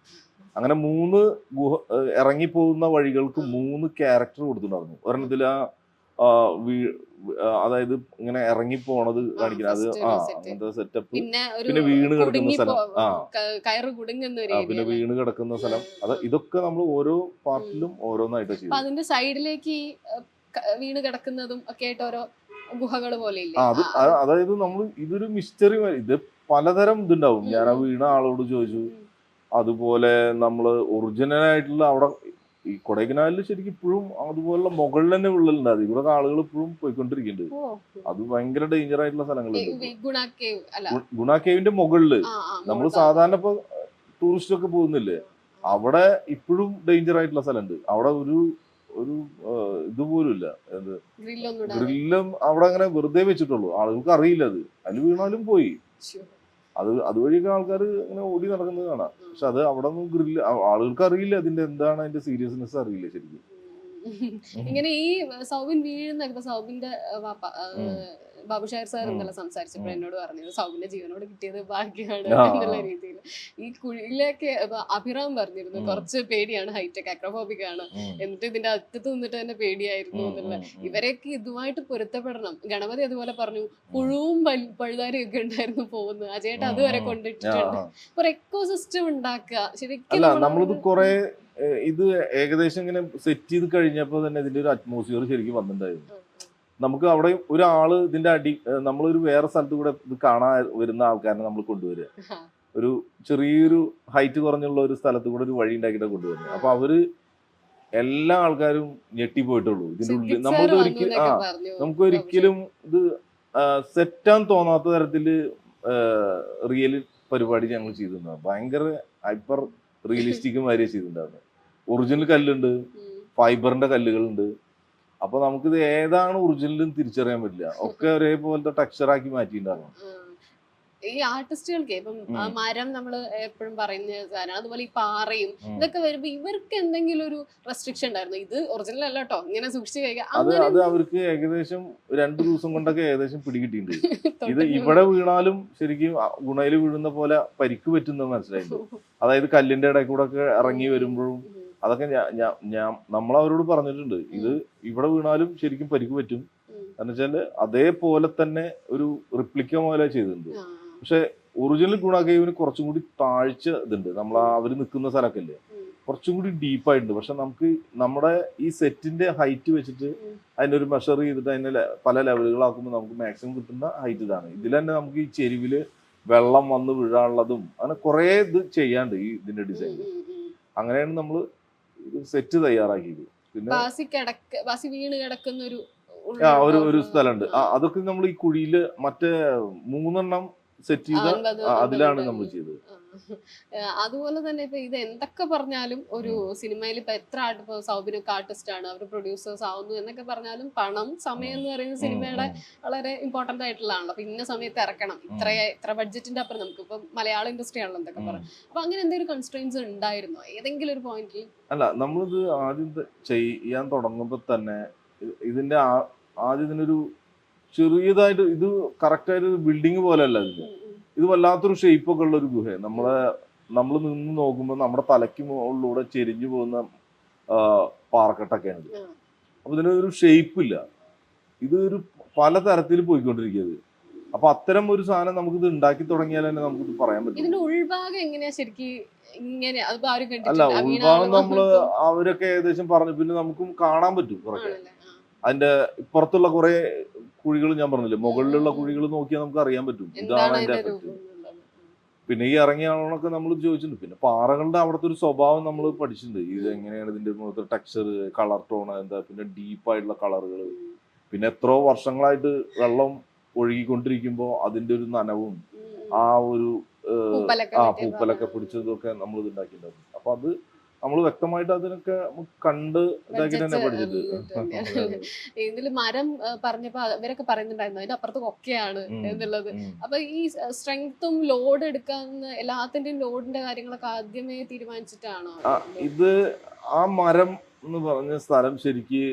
അങ്ങനെ 3 ഇറങ്ങിപ്പോകുന്ന വഴികൾക്ക് 3 ക്യാരക്ടർ കൊടുത്തിട്ടുണ്ടായിരുന്നു. ഒരെണ്ണത്തിൽ അതായത് ഇങ്ങനെ ഇറങ്ങി പോണത് കാണിക്കുന്നത്, അത് അങ്ങനത്തെ സെറ്റപ്പ്. പിന്നെ വീണ് കിടക്കുന്ന സ്ഥലം, പിന്നെ വീണ് കിടക്കുന്ന സ്ഥലം. ഇതൊക്കെ നമ്മൾ ഓരോ പാർട്ടിലും ഓരോന്നായിട്ട് ചെയ്യും. അതിന്റെ സൈഡിലേക്ക് വീണ് കിടക്കുന്നതും ഒക്കെ ആയിട്ട് ഓരോ ഗുഹകൾ പോലെ. അതായത് നമ്മൾ ഇതൊരു മിസ്റ്ററി, ഇത് പലതരം ഇതുണ്ടാവും. ഞാൻ ആ വീണ ആളോട് ചോദിച്ചു. അതുപോലെ നമ്മള് ഒറിജിനൽ ആയിട്ടുള്ള അവിടെ ഈ കൊടൈക്കനാലിൽ ശരിക്കും ഇപ്പോഴും അതുപോലുള്ള മുകളിൽ തന്നെ വിള്ളലുണ്ടാകും. ഇവിടെ ആളുകൾ ഇപ്പോഴും പോയിക്കൊണ്ടിരിക്കുന്നുണ്ട്. അത് ഭയങ്കര ഡേഞ്ചർ ആയിട്ടുള്ള സ്ഥലങ്ങളുണ്ട്. ഗുണ കേവിന്റെ മുകളില് നമ്മൾ സാധാരണ ഇപ്പൊ ടൂറിസ്റ്റ് ഒക്കെ പോകുന്നില്ലേ, അവിടെ ഇപ്പോഴും ഡേഞ്ചർ ആയിട്ടുള്ള സ്ഥലമുണ്ട്. അവിടെ ഒരു ഇതുപോലും ഇല്ല, ഗ്രില്ലും അവിടെ അങ്ങനെ വെറുതെ വെച്ചിട്ടുള്ളൂ. ആളുകൾക്ക് അറിയില്ല അതിൽ വീണാലും പോയി. അതുവഴിയൊക്കെ ആൾക്കാർ ഇങ്ങനെ ഓടി നടക്കുന്നത് കാണാം. പക്ഷെ അത് അവിടെ ഒന്നും ഗ്രില്ല്, ആളുകൾക്ക് അറിയില്ല അതിന്റെ എന്താണ് അതിന്റെ സീരിയസ്നെസ് അറിയില്ല ശരിക്കും. ഇങ്ങനെ ഈ സൗബിൻ വീഴുന്ന സൗബിന്റെ ബാബുഷായർ സാർ ഇന്നലെ സംസാരിച്ചപ്പോൾ എന്നോട് പറഞ്ഞത് സൗബിന്റെ ജീവനോട് കിട്ടിയത് ഭാഗ്യമാണ് എന്നുള്ള രീതിയിൽ. ഈ കുഴിയിലേക്ക് അഭിറാം പറഞ്ഞിരുന്നു കുറച്ച് പേടിയാണ്, ഹൈടെക് അക്രോഫോബിക് ആണ്, എന്നിട്ട് ഇതിന്റെ അറ്റത്ത് നിന്നിട്ട് തന്നെ പേടിയായിരുന്നു എന്നുള്ള. ഇവരെയൊക്കെ ഇതുമായിട്ട് പൊരുത്തപ്പെടണം. ഗണപതി അതുപോലെ പറഞ്ഞു പുഴുവും പഴുതാരും ഒക്കെ ഉണ്ടായിരുന്നു പോകുന്നത്, അജയേട്ട അതുവരെ കൊണ്ടിട്ടിട്ടുണ്ട്. ഒരു എക്കോസിസ്റ്റം ഉണ്ടാക്കുക ശരിക്കും. നമ്മളിത് കുറെ ഇത് ഏകദേശം ഇങ്ങനെ സെറ്റ് ചെയ്ത് കഴിഞ്ഞപ്പോൾ തന്നെ ഇതിന്റെ ഒരു അറ്റ്മോസ്ഫിയർ ശരിക്കും വന്നിട്ടുണ്ടായിരുന്നു. നമുക്ക് അവിടെ ഒരാള് ഇതിന്റെ നമ്മളൊരു വേറെ സ്ഥലത്ത് കൂടെ ഇത് കാണാൻ വരുന്ന ആൾക്കാരെ നമ്മൾ കൊണ്ടുവരിക, ഒരു ചെറിയൊരു ഹൈറ്റ് കുറഞ്ഞുള്ള ഒരു സ്ഥലത്ത് കൂടെ ഒരു വഴി ഉണ്ടാക്കിയിട്ട് കൊണ്ടുവരുന്നത്. അപ്പൊ അവര് എല്ലാ ആൾക്കാരും ഞെട്ടിപ്പോയിട്ടുള്ളൂ ഇതിന്റെ ഉള്ളിൽ. നമുക്ക് ഒരിക്കലും ഇത് സെറ്റാൻ തോന്നാത്ത തരത്തില് റിയൽ പരിപാടി ഞങ്ങൾ ചെയ്തിട്ടുണ്ടാവും. ഭയങ്കര ഹൈപ്പർ റിയലിസ്റ്റിക് മാതിരി ചെയ്തിട്ടുണ്ടായിരുന്നു. ഒറിജിനൽ കല്ലുണ്ട്, ഫൈബറിന്റെ കല്ലുകളുണ്ട്. അപ്പൊ നമുക്കിത് ഏതാണ് ഒറിജിനലും തിരിച്ചറിയാൻ പറ്റില്ല, ഒക്കെ ഒരേപോലത്തെ ടെക്സ്ചറാക്കി മാറ്റിയിട്ടുണ്ടായിരുന്നു. ഈ ആർട്ടിസ്റ്റുകൾക്ക് ഇപ്പം മരം നമ്മൾ എപ്പോഴും പറയുന്ന സാധനം, അതുപോലെ ഈ പാറയും ഇതൊക്കെ വരുമ്പോ ഇവർക്ക് എന്തെങ്കിലും ഒരു റെസ്ട്രിക്ഷൻ ഉണ്ടായിരുന്നു? ഇത് ഒറിജിനൽ അല്ല കേട്ടോ, ഇങ്ങനെ സൂക്ഷിച്ചു കഴിക്കാം. അത് അവർക്ക് ഏകദേശം 2 ദിവസം കൊണ്ടൊക്കെ ഏകദേശം പിടികിട്ടിയിട്ടുണ്ട്. ഇത് ഇവിടെ വീണാലും ശരിക്കും ഗുണയിൽ വീഴുന്ന പോലെ പരിക്ക് പറ്റുന്ന മനസ്സിലായിട്ടുണ്ട്. അതായത് കല്ലിന്റെ ഇടയിൽ കൂടെ ഒക്കെ ഇറങ്ങി വരുമ്പോഴും അതൊക്കെ നമ്മളവരോട് പറഞ്ഞിട്ടുണ്ട്. ഇത് ഇവിടെ വീണാലും ശരിക്കും പരിക്ക് പറ്റും എന്ന് വെച്ചാല് അതേപോലെ തന്നെ ഒരു റിപ്ലിക്ക പോലെ ചെയ്തിട്ടുണ്ട്. പക്ഷെ ഒറിജിനൽ ഗുണ കേവിന് കുറച്ചും കൂടി താഴ്ച ഇതുണ്ട്. അവര് നിൽക്കുന്ന സ്ഥലമൊക്കെ ഇല്ലേ, കുറച്ചും കൂടി ഡീപ്പായിട്ടുണ്ട്. പക്ഷെ നമുക്ക് നമ്മുടെ ഈ സെറ്റിന്റെ ഹൈറ്റ് വെച്ചിട്ട് അതിന്റെ ഒരു മെഷർ ചെയ്തിട്ട് അതിന്റെ പല ലെവലുകളാക്കുമ്പോൾ നമുക്ക് മാക്സിമം കിട്ടുന്ന ഹൈറ്റ് ഇതാണ്. ഇതിൽ തന്നെ നമുക്ക് ഈ ചെരുവില് വെള്ളം വന്ന് വീഴാനുള്ളതും അങ്ങനെ കുറെ ഇത് ചെയ്യാണ്ട് ഈ ഇതിന്റെ ഡിസൈൻ. അങ്ങനെയാണ് നമ്മള് സെറ്റ് തയ്യാറാക്കിയത്. പിന്നെ വീണ് കിടക്കുന്ന ഒരു സ്ഥലമുണ്ട്. അതൊക്കെ നമ്മൾ ഈ കുഴിയില് മറ്റേ 3 സെറ്റ് ചെയ്ത അതിലാണ് നമ്മൾ ചെയ്തത്. അതുപോലെ തന്നെ ഇപ്പൊ ഇത് എന്തൊക്കെ പറഞ്ഞാലും ഒരു സിനിമയിൽ ഇപ്പൊ എത്ര സൗബിനൊക്കെ ആർട്ടിസ്റ്റ് ആണ്, അവർ പ്രൊഡ്യൂസേഴ്സ് ആവുന്നു എന്നൊക്കെ പറഞ്ഞാലും പണം, സമയം എന്ന് പറയുന്ന സിനിമയുടെ വളരെ ഇമ്പോർട്ടന്റ് ആയിട്ടുള്ളതാണല്ലോ. അപ്പൊ ഇന്ന സമയത്ത് ഇറക്കണം, ഇത്ര ബഡ്ജറ്റിന്റെ അപ്പുറം നമുക്ക് ഇപ്പൊ മലയാള ഇൻഡസ്ട്രി ആണല്ലോ എന്തൊക്കെ പറയാം. അപ്പൊ അങ്ങനെ എന്തെങ്കിലും കൺസ്ട്രെയിൻസ് ഉണ്ടായിരുന്നോ ഏതെങ്കിലും ഒരു പോയിന്റിൽ? അല്ല, നമ്മളിത് ആദ്യം ചെയ്യാൻ തുടങ്ങുമ്പോ തന്നെ ഇതിന്റെ ആദ്യം ഇതിനൊരു ചെറിയതായിട്ട് ഇത് കറക്റ്റായിട്ട് ബിൽഡിങ് പോലെ അല്ല. ഇത് വല്ലാത്തൊരു ഷേപ്പൊക്കെ ഉള്ള ഒരു ഗുഹ. നമ്മൾ നിന്ന് നോക്കുമ്പോൾ നമ്മുടെ തലയ്ക്ക് മുകളിലൂടെ ചെരിഞ്ഞു പോകുന്ന പാറക്കെട്ടൊക്കെയാണ്. അപ്പൊ ഇതിനൊരു ഷേപ്പ് ഇല്ല. ഇത് ഒരു പലതരത്തിൽ പോയിക്കൊണ്ടിരിക്കുന്നത്. അപ്പൊ അത്തരം ഒരു സാധനം നമുക്കിത് ഉണ്ടാക്കി തുടങ്ങിയാൽ തന്നെ നമുക്കിത് പറയാൻ പറ്റും. ഇതിന്റെ ഉൾഭാഗം എങ്ങനെയാ ശരിക്കും ഇങ്ങനെ? അല്ല, ഉൾഭാഗം നമ്മള് അവരൊക്കെ ഏകദേശം പറഞ്ഞു. പിന്നെ നമുക്കും കാണാൻ പറ്റും കുറച്ച്. അതിന്റെ ഇപ്പുറത്തുള്ള കുറെ കുഴികൾ ഞാൻ പറഞ്ഞില്ലേ, മുകളിലുള്ള കുഴികൾ നോക്കിയാൽ നമുക്ക് അറിയാൻ പറ്റും ഇതാണ് അതിന്റെ എഫക്ട്. പിന്നെ ഈ ഇറങ്ങിയ ആളൊക്കെ നമ്മൾ ചോദിച്ചിട്ടുണ്ട്. പിന്നെ പാറകളുടെ അവിടുത്തെ ഒരു സ്വഭാവം നമ്മൾ പഠിച്ചിട്ടുണ്ട്. ഇത് എങ്ങനെയാണ് ഇതിന്റെ മുഖത്തെ ടെക്സ്ചർ, കളർ ടോൺ എന്താ, പിന്നെ ഡീപ്പായിട്ടുള്ള കളറുകൾ, പിന്നെ എത്രയോ വർഷങ്ങളായിട്ട് വെള്ളം ഒഴുകിക്കൊണ്ടിരിക്കുമ്പോൾ അതിന്റെ ഒരു നനവും ആ ഒരു പൂപ്പലൊക്കെ പിടിച്ചതൊക്കെ നമ്മൾ ഇത് ഉണ്ടാക്കിയിട്ടുണ്ടായിരുന്നു. അപ്പൊ അത് നമ്മൾ വ്യക്തമായിട്ട് അതിനൊക്കെ കണ്ട് ഇതാക്കി തന്നെ പഠിച്ചിട്ട്. ഇതില് മരം പറഞ്ഞപ്പോ ഇവരൊക്കെ പറയുന്നുണ്ടായിരുന്നു അതിന്റെ അപ്പുറത്ത് ഒക്കെയാണ് എന്നുള്ളത്. അപ്പൊ ഈ സ്ട്രെങ്ത്തും ലോഡ് എടുക്കാവുന്ന എല്ലാത്തിന്റെയും ലോഡിന്റെ കാര്യങ്ങളൊക്കെ ആദ്യമേ തീരുമാനിച്ചിട്ടാണോ? ഇത് ആ മരം എന്ന് പറഞ്ഞ സ്ഥലം ശരിക്ക്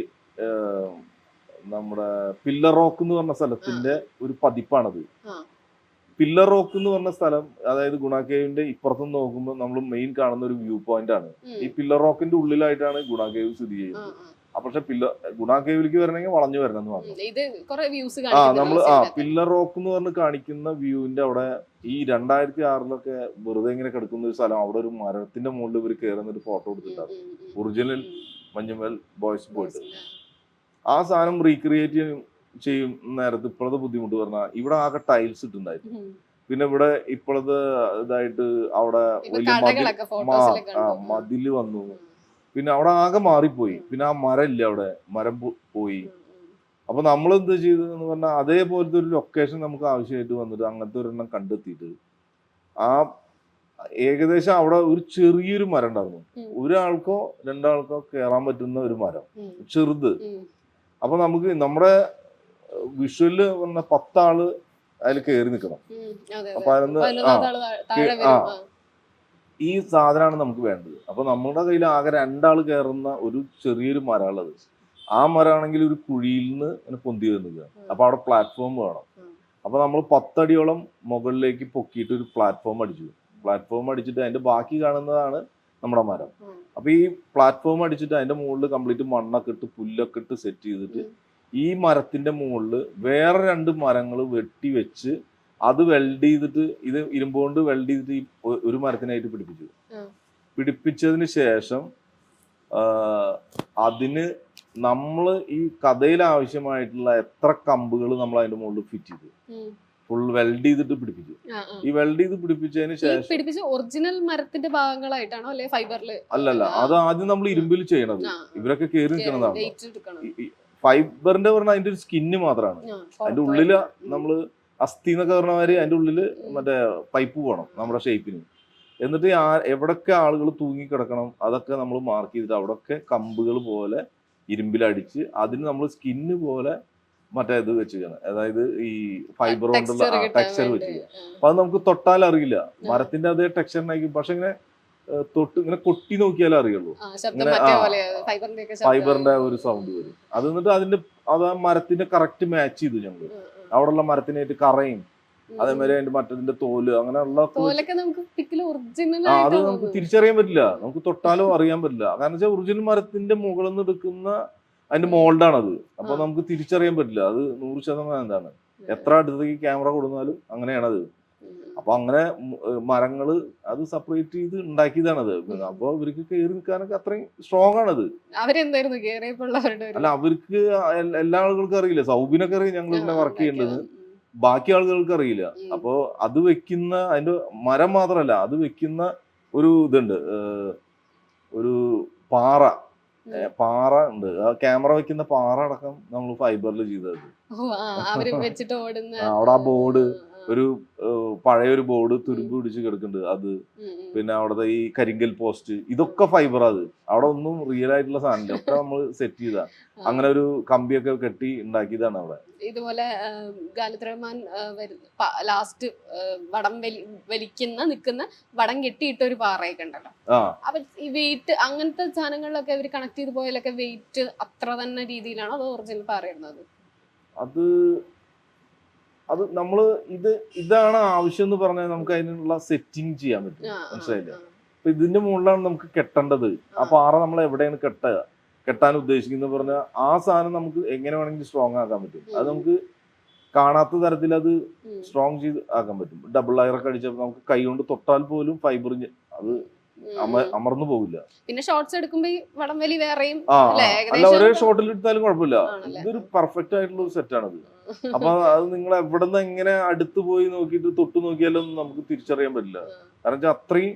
നമ്മുടെ പില്ലർ റോക്ക് എന്ന് പറഞ്ഞ സ്ഥലത്തിന്റെ ഒരു പതിപ്പാണത്. പില്ലർ റോക്ക് എന്ന് പറഞ്ഞ സ്ഥലം, അതായത് ഗുണ കേവിന്റെ ഇപ്പുറത്തുനിന്ന് നോക്കുമ്പോൾ നമ്മൾ മെയിൻ കാണുന്ന ഒരു വ്യൂ പോയിന്റ് ആണ്. ഈ പില്ലർ റോക്കിന്റെ ഉള്ളിലായിട്ടാണ് ഗുണ കേവ് സ്ഥിതി ചെയ്യുന്നത്. പക്ഷെ ഗുണ കേവിലേക്ക് വരണമെങ്കിൽ വളഞ്ഞു വരണം എന്ന് പറഞ്ഞു. നമ്മള് പില്ലർ റോക്ക് എന്ന് പറഞ്ഞ് കാണിക്കുന്ന വ്യൂവിന്റെ അവിടെ ഈ 2006 വെറുതെ ഇങ്ങനെ കിടക്കുന്ന ഒരു സ്ഥലം, അവിടെ ഒരു മരത്തിന്റെ മുകളിൽ ഇവർ കയറുന്ന ഒരു ഫോട്ടോ എടുത്തിട്ടുണ്ടായിരുന്നു. ഒറിജിനൽ മഞ്ഞുമൽ ബോയ്സ് പോയിട്ട് ആ സാധനം റീക്രിയേറ്റ് ചെയ്യും നേരത്തെ. ഇപ്പോഴത്തെ ബുദ്ധിമുട്ട് പറഞ്ഞാൽ ഇവിടെ ആകെ ടൈൽസ് ഇട്ടുണ്ടായിരുന്നു. പിന്നെ ഇവിടെ ഇപ്പോഴത്തെ ഇതായിട്ട് അവിടെ വലിയ മതില് വന്നു. പിന്നെ അവിടെ ആകെ മാറിപ്പോയി. പിന്നെ ആ മരം ഇല്ല, അവിടെ മരം പോയി. അപ്പൊ നമ്മൾ എന്ത് ചെയ്തെന്ന് പറഞ്ഞാൽ അതേപോലത്തെ ഒരു ലൊക്കേഷൻ നമുക്ക് ആവശ്യമായിട്ട് വന്നിട്ട് അങ്ങനത്തെ ഒരെണ്ണം കണ്ടെത്തിയിട്ട് ആ ഏകദേശം അവിടെ ഒരു ചെറിയൊരു മരം ഉണ്ടായിരുന്നു. ഒരാൾക്കോ 2 ആൾക്കോ കയറാൻ പറ്റുന്ന ഒരു മരം, ചെറുത്. അപ്പൊ നമുക്ക് നമ്മുടെ വിഷ്വല് പറഞ്ഞ 10 ആള് അതിൽ കയറി നിൽക്കണം. അപ്പൊ ഈ സാധനമാണ് നമുക്ക് വേണ്ടത്. അപ്പൊ നമ്മുടെ കയ്യിൽ ആകെ 2 ആള് കയറുന്ന ഒരു ചെറിയൊരു മരമുള്ളത്. ആ മരമാണെങ്കിൽ ഒരു കുഴിയിൽ നിന്ന് ഇങ്ങനെ പൊന്തി വന്നില്ല. അപ്പൊ അവിടെ പ്ലാറ്റ്ഫോം വേണം. അപ്പൊ നമ്മൾ 10 അടിയോളം മുകളിലേക്ക് പൊക്കിയിട്ട് ഒരു പ്ലാറ്റ്ഫോം അടിച്ചു. പ്ലാറ്റ്ഫോം അടിച്ചിട്ട് അതിന്റെ ബാക്കി കാണുന്നതാണ് നമ്മുടെ മരം. അപ്പൊ ഈ പ്ലാറ്റ്ഫോം അടിച്ചിട്ട് അതിന്റെ മുകളിൽ കംപ്ലീറ്റ് മണ്ണൊക്കെ ഇട്ട് പുല്ലൊക്കെ ഇട്ട് സെറ്റ് ചെയ്തിട്ട് ഈ മരത്തിന്റെ മുകളിൽ വേറെ 2 മരങ്ങൾ വെട്ടി വെച്ച് അത് വെൽഡ് ചെയ്തിട്ട്, ഇത് ഇരുമ്പുകൊണ്ട് വെൽഡ് ചെയ്തിട്ട് ഈ ഒരു മരത്തിനായിട്ട് പിടിപ്പിച്ചു. പിടിപ്പിച്ചതിന് ശേഷം അതിന് നമ്മൾ ഈ കഥയിൽ ആവശ്യമായിട്ടുള്ള എത്ര കമ്പുകൾ നമ്മൾ അതിന്റെ മുകളിൽ ഫിറ്റ് ചെയ്തു, ഫുൾ വെൽഡ് ചെയ്തിട്ട് പിടിപ്പിച്ചു. ഈ വെൽഡ് ചെയ്ത് പിടിപ്പിച്ചതിന് ശേഷം ഒറിജിനൽ മരത്തിന്റെ ഭാഗങ്ങളായിട്ടാണോ അല്ലെ ഫൈബറിൽ? അല്ലല്ല, അത് ആദ്യം നമ്മൾ ഇരുമ്പിൽ ചെയ്യണത്. ഇവരൊക്കെ കയറി നിൽക്കുന്നതാണ്. ഫൈബറിന്റെ പറഞ്ഞാൽ അതിന്റെ ഒരു സ്കിന്ന് മാത്രമാണ്. അതിന്റെ ഉള്ളില് നമ്മള് അസ്ഥി എന്നൊക്കെ പറഞ്ഞമാതിരി അതിന്റെ ഉള്ളില് മറ്റേ പൈപ്പ് പോകണം നമ്മുടെ ഷേപ്പിന്. എന്നിട്ട് എവിടൊക്കെ ആളുകൾ തൂങ്ങി കിടക്കണം അതൊക്കെ നമ്മൾ മാർക്ക് ചെയ്തിട്ട് അവിടൊക്കെ കമ്പുകൾ പോലെ ഇരുമ്പിലടിച്ച് അതിന് നമ്മൾ സ്കിന്ന് പോലെ മറ്റേ ഇത് വെച്ചിരിക്കണം. അതായത് ഈ ഫൈബർ കൊണ്ടുള്ള ടെക്സ്ചർ വെച്ചിരിക്കുക. അപ്പൊ അത് നമുക്ക് തൊട്ടാൽ അറിയില്ല, മരത്തിന്റെ അതേ ടെക്സ്ചറിനായിരിക്കും. പക്ഷെ ഇങ്ങനെ തൊട്ട് ഇങ്ങനെ കൊട്ടി നോക്കിയാലേ അറിയുള്ളൂ. ഇങ്ങനെ ഫൈബറിന്റെ ഒരു സൗണ്ട് വരും. അത് എന്നിട്ട് അത് ആ മരത്തിന്റെ കറക്റ്റ് മാച്ച് ചെയ്തു ഞങ്ങള്. അവിടെയുള്ള മരത്തിനായിട്ട് കറയും അതേമാതിരി അതിന്റെ മറ്റതിന്റെ തോല് അങ്ങനെയുള്ള അത് നമുക്ക് തിരിച്ചറിയാൻ പറ്റില്ല. നമുക്ക് തൊട്ടാലോ അറിയാൻ പറ്റില്ല. കാരണം വെച്ചാൽ ഒറിജിനൽ മരത്തിന്റെ മുകളിൽ നിന്ന് എടുക്കുന്ന അതിന്റെ മോൾഡാണത്. അപ്പൊ നമുക്ക് തിരിച്ചറിയാൻ പറ്റില്ല അത് 100% എന്താണ്. എത്ര അടുത്തേക്ക് ക്യാമറ കൊടുത്താലും അങ്ങനെയാണത്. അപ്പൊ അങ്ങനെ മരങ്ങള് അത് സെപ്പറേറ്റ് ചെയ്ത് ഉണ്ടാക്കിയതാണത്. അപ്പൊ ഇവർക്ക് കയറി നിൽക്കാനൊക്കെ അത്രയും സ്ട്രോങ് ആണത്. അല്ല, അവർക്ക് എല്ലാ ആളുകൾക്കും അറിയില്ല. സൗബിനൊക്കെ അറിയാം ഞങ്ങൾ ഇവിടെ വർക്ക് ചെയ്യേണ്ടത്, ബാക്കി ആളുകൾക്ക് അറിയില്ല. അപ്പൊ അത് വെക്കുന്ന അതിന്റെ മരം മാത്രല്ല, അത് വെക്കുന്ന ഒരു ഇതുണ്ട്, ഒരു പാറ ഉണ്ട്. ആ ക്യാമറ വെക്കുന്ന പാറ അടക്കം നമ്മൾ ഫൈബറിൽ ചെയ്തത്. അവിടെ ആ ബോർഡ്, ഒരു പഴയൊരു ബോർഡ് തുരുമ്പ് പിടിച്ച് കിടക്കുന്നുണ്ട് അത്. പിന്നെ അവിടുത്തെ ഈ കരിങ്കൽ പോസ്റ്റ്, ഇതൊക്കെ ഫൈബർ. അത് അവിടെ ഒന്നും റിയൽ ആയിട്ടുള്ള സാധനം ഒക്കെ നമ്മൾ സെറ്റ് ചെയ്താ. അങ്ങനെ ഒരു കമ്പിയൊക്കെ കെട്ടി ഉണ്ടാക്കിയതാണ് അവിടെ. ഇതുപോലെ ഗാലിദ് ലാസ്റ്റ് വടം നിൽക്കുന്ന വടം കെട്ടിയിട്ട ഒരു പാറയൊക്കെ ഉണ്ടല്ലോ. അപ്പൊ ഈ വെയിറ്റ് അങ്ങനത്തെ സാധനങ്ങളിലൊക്കെ ഇവർ കണക്ട് ചെയ്ത് പോയാലൊക്കെ വെയിറ്റ് അത്ര തന്നെ രീതിയിലാണോ അതോ ഒറിജിനൽ പാറയിടുന്നത്? അത് നമ്മള് ഇതാണ് ആവശ്യം എന്ന് പറഞ്ഞാൽ നമുക്ക് അതിനുള്ള സെറ്റിങ് ചെയ്യാൻ പറ്റും. മനസ്സിലായില്ലേ? അപ്പൊ ഇതിന്റെ മുകളിലാണ് നമുക്ക് കെട്ടേണ്ടത്. ആ പാറ നമ്മൾ എവിടെയാണ് കെട്ടാൻ ഉദ്ദേശിക്കുന്നത് പറഞ്ഞാൽ ആ സാധനം നമുക്ക് എങ്ങനെ വേണമെങ്കിലും സ്ട്രോങ് ആക്കാൻ പറ്റും. അത് നമുക്ക് കാണാത്ത തരത്തിൽ അത് സ്ട്രോങ് ചെയ്ത് ആക്കാൻ പറ്റും. ഡബിൾ ലെയറൊക്കെ അടിച്ചപ്പോൾ നമുക്ക് കൈ കൊണ്ട് തൊട്ടാൽ പോലും ഫൈബർ അത് അമർന്നു പോകില്ല. പിന്നെ ഷോട്ട്സ് എടുക്കുമ്പോ വടംവലി വേറെയും അല്ല, ഒരേ ഷോട്ടിൽ എടുത്താലും കുഴപ്പമില്ല. ഇതൊരു പെർഫെക്റ്റ് ആയിട്ടുള്ള ഒരു സെറ്റാണത്. അപ്പൊ അത് നിങ്ങൾ എവിടെ നിന്ന് എങ്ങനെ അടുത്ത് പോയി നോക്കിയിട്ട് തൊട്ട് നോക്കിയാലൊന്നും നമുക്ക് തിരിച്ചറിയാൻ പറ്റില്ല. കാരണം വെച്ചാൽ അത്രയും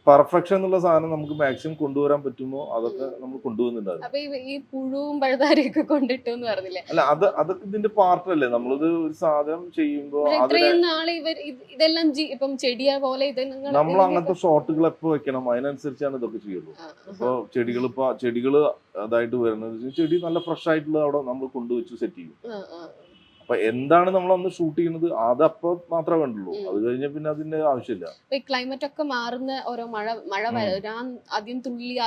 പെർഫെക്ഷൻ എന്നുള്ള സാധനം നമുക്ക് മാക്സിമം കൊണ്ടുവരാൻ പറ്റുമോ അതൊക്കെ നമ്മൾ കൊണ്ടുവന്നിട്ടുണ്ടാവും. അല്ല, അതൊക്കെ ഇതിന്റെ പാർട്ടല്ലേ. നമ്മളിത് ഒരു സാധനം ചെയ്യുമ്പോ നമ്മൾ അങ്ങനത്തെ ഷോട്ടുകൾ എപ്പോ വെക്കണം അതിനനുസരിച്ചാണ് ഇതൊക്കെ ചെയ്യുള്ളൂ. ഇപ്പൊ ചെടികള് അതായിട്ട് വരുന്നത്, ചെടി നല്ല ഫ്രഷ് ആയിട്ടുള്ള അവിടെ നമ്മൾ കൊണ്ടുവച്ച് സെറ്റ് ചെയ്യും. അപ്പൊ എന്താണ് നമ്മളന്ന് ഷൂട്ട് ചെയ്യുന്നത് അതപ്പോ മാത്രമേ വേണ്ടുള്ളൂ. അത് കഴിഞ്ഞ പിന്നെ അതിന്റെ ആവശ്യമില്ല. ക്ലൈമറ്റ് ഒക്കെ മാറുന്ന ഓരോ മഴ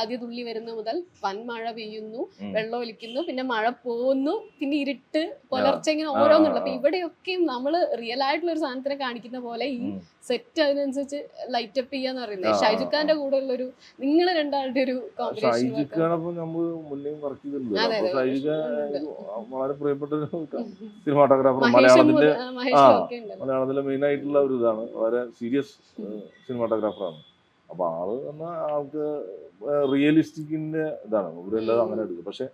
ആദ്യ തുള്ളി വരുന്ന മുതൽ വൻ മഴ പെയ്യുന്നു, വെള്ളം ഒലിക്കുന്നു, പിന്നെ മഴ പോകുന്നു, പിന്നെ ഇരുട്ട്, പുലർച്ചെ, ഇങ്ങനെ ഓരോന്നുള്ള. അപ്പൊ ഇവിടെയൊക്കെയും നമ്മള് റിയൽ ആയിട്ടുള്ള ഒരു സാധനത്തിനെ കാണിക്കുന്ന പോലെ ഈ സെറ്റ് അതിനനുസരിച്ച് ലൈറ്റ് അപ്പ് ചെയ്യാന്ന് പറയുന്നത് ഷൈജു ഖാന്റെ കൂടെ ഉള്ള ഒരു നിങ്ങള് രണ്ടാളുടെ ഒരു കോമ്പിനേഷൻ. വളരെ പ്രിയപ്പെട്ട സിനിമാറ്റോഗ്രാഫർ, മലയാളത്തിലെ മെയിൻ ആയിട്ടുള്ള ഒരു ഇതാണ്. വളരെ സീരിയസ് സിനിമാറ്റോഗ്രാഫറാണ്. അപ്പൊ ആള് പറഞ്ഞാൽ ആൾക്ക് റിയലിസ്റ്റിക്കിന്റെ ഇതാണ്. ഇവരെല്ലാം അങ്ങനെ എടുക്കും. പക്ഷെ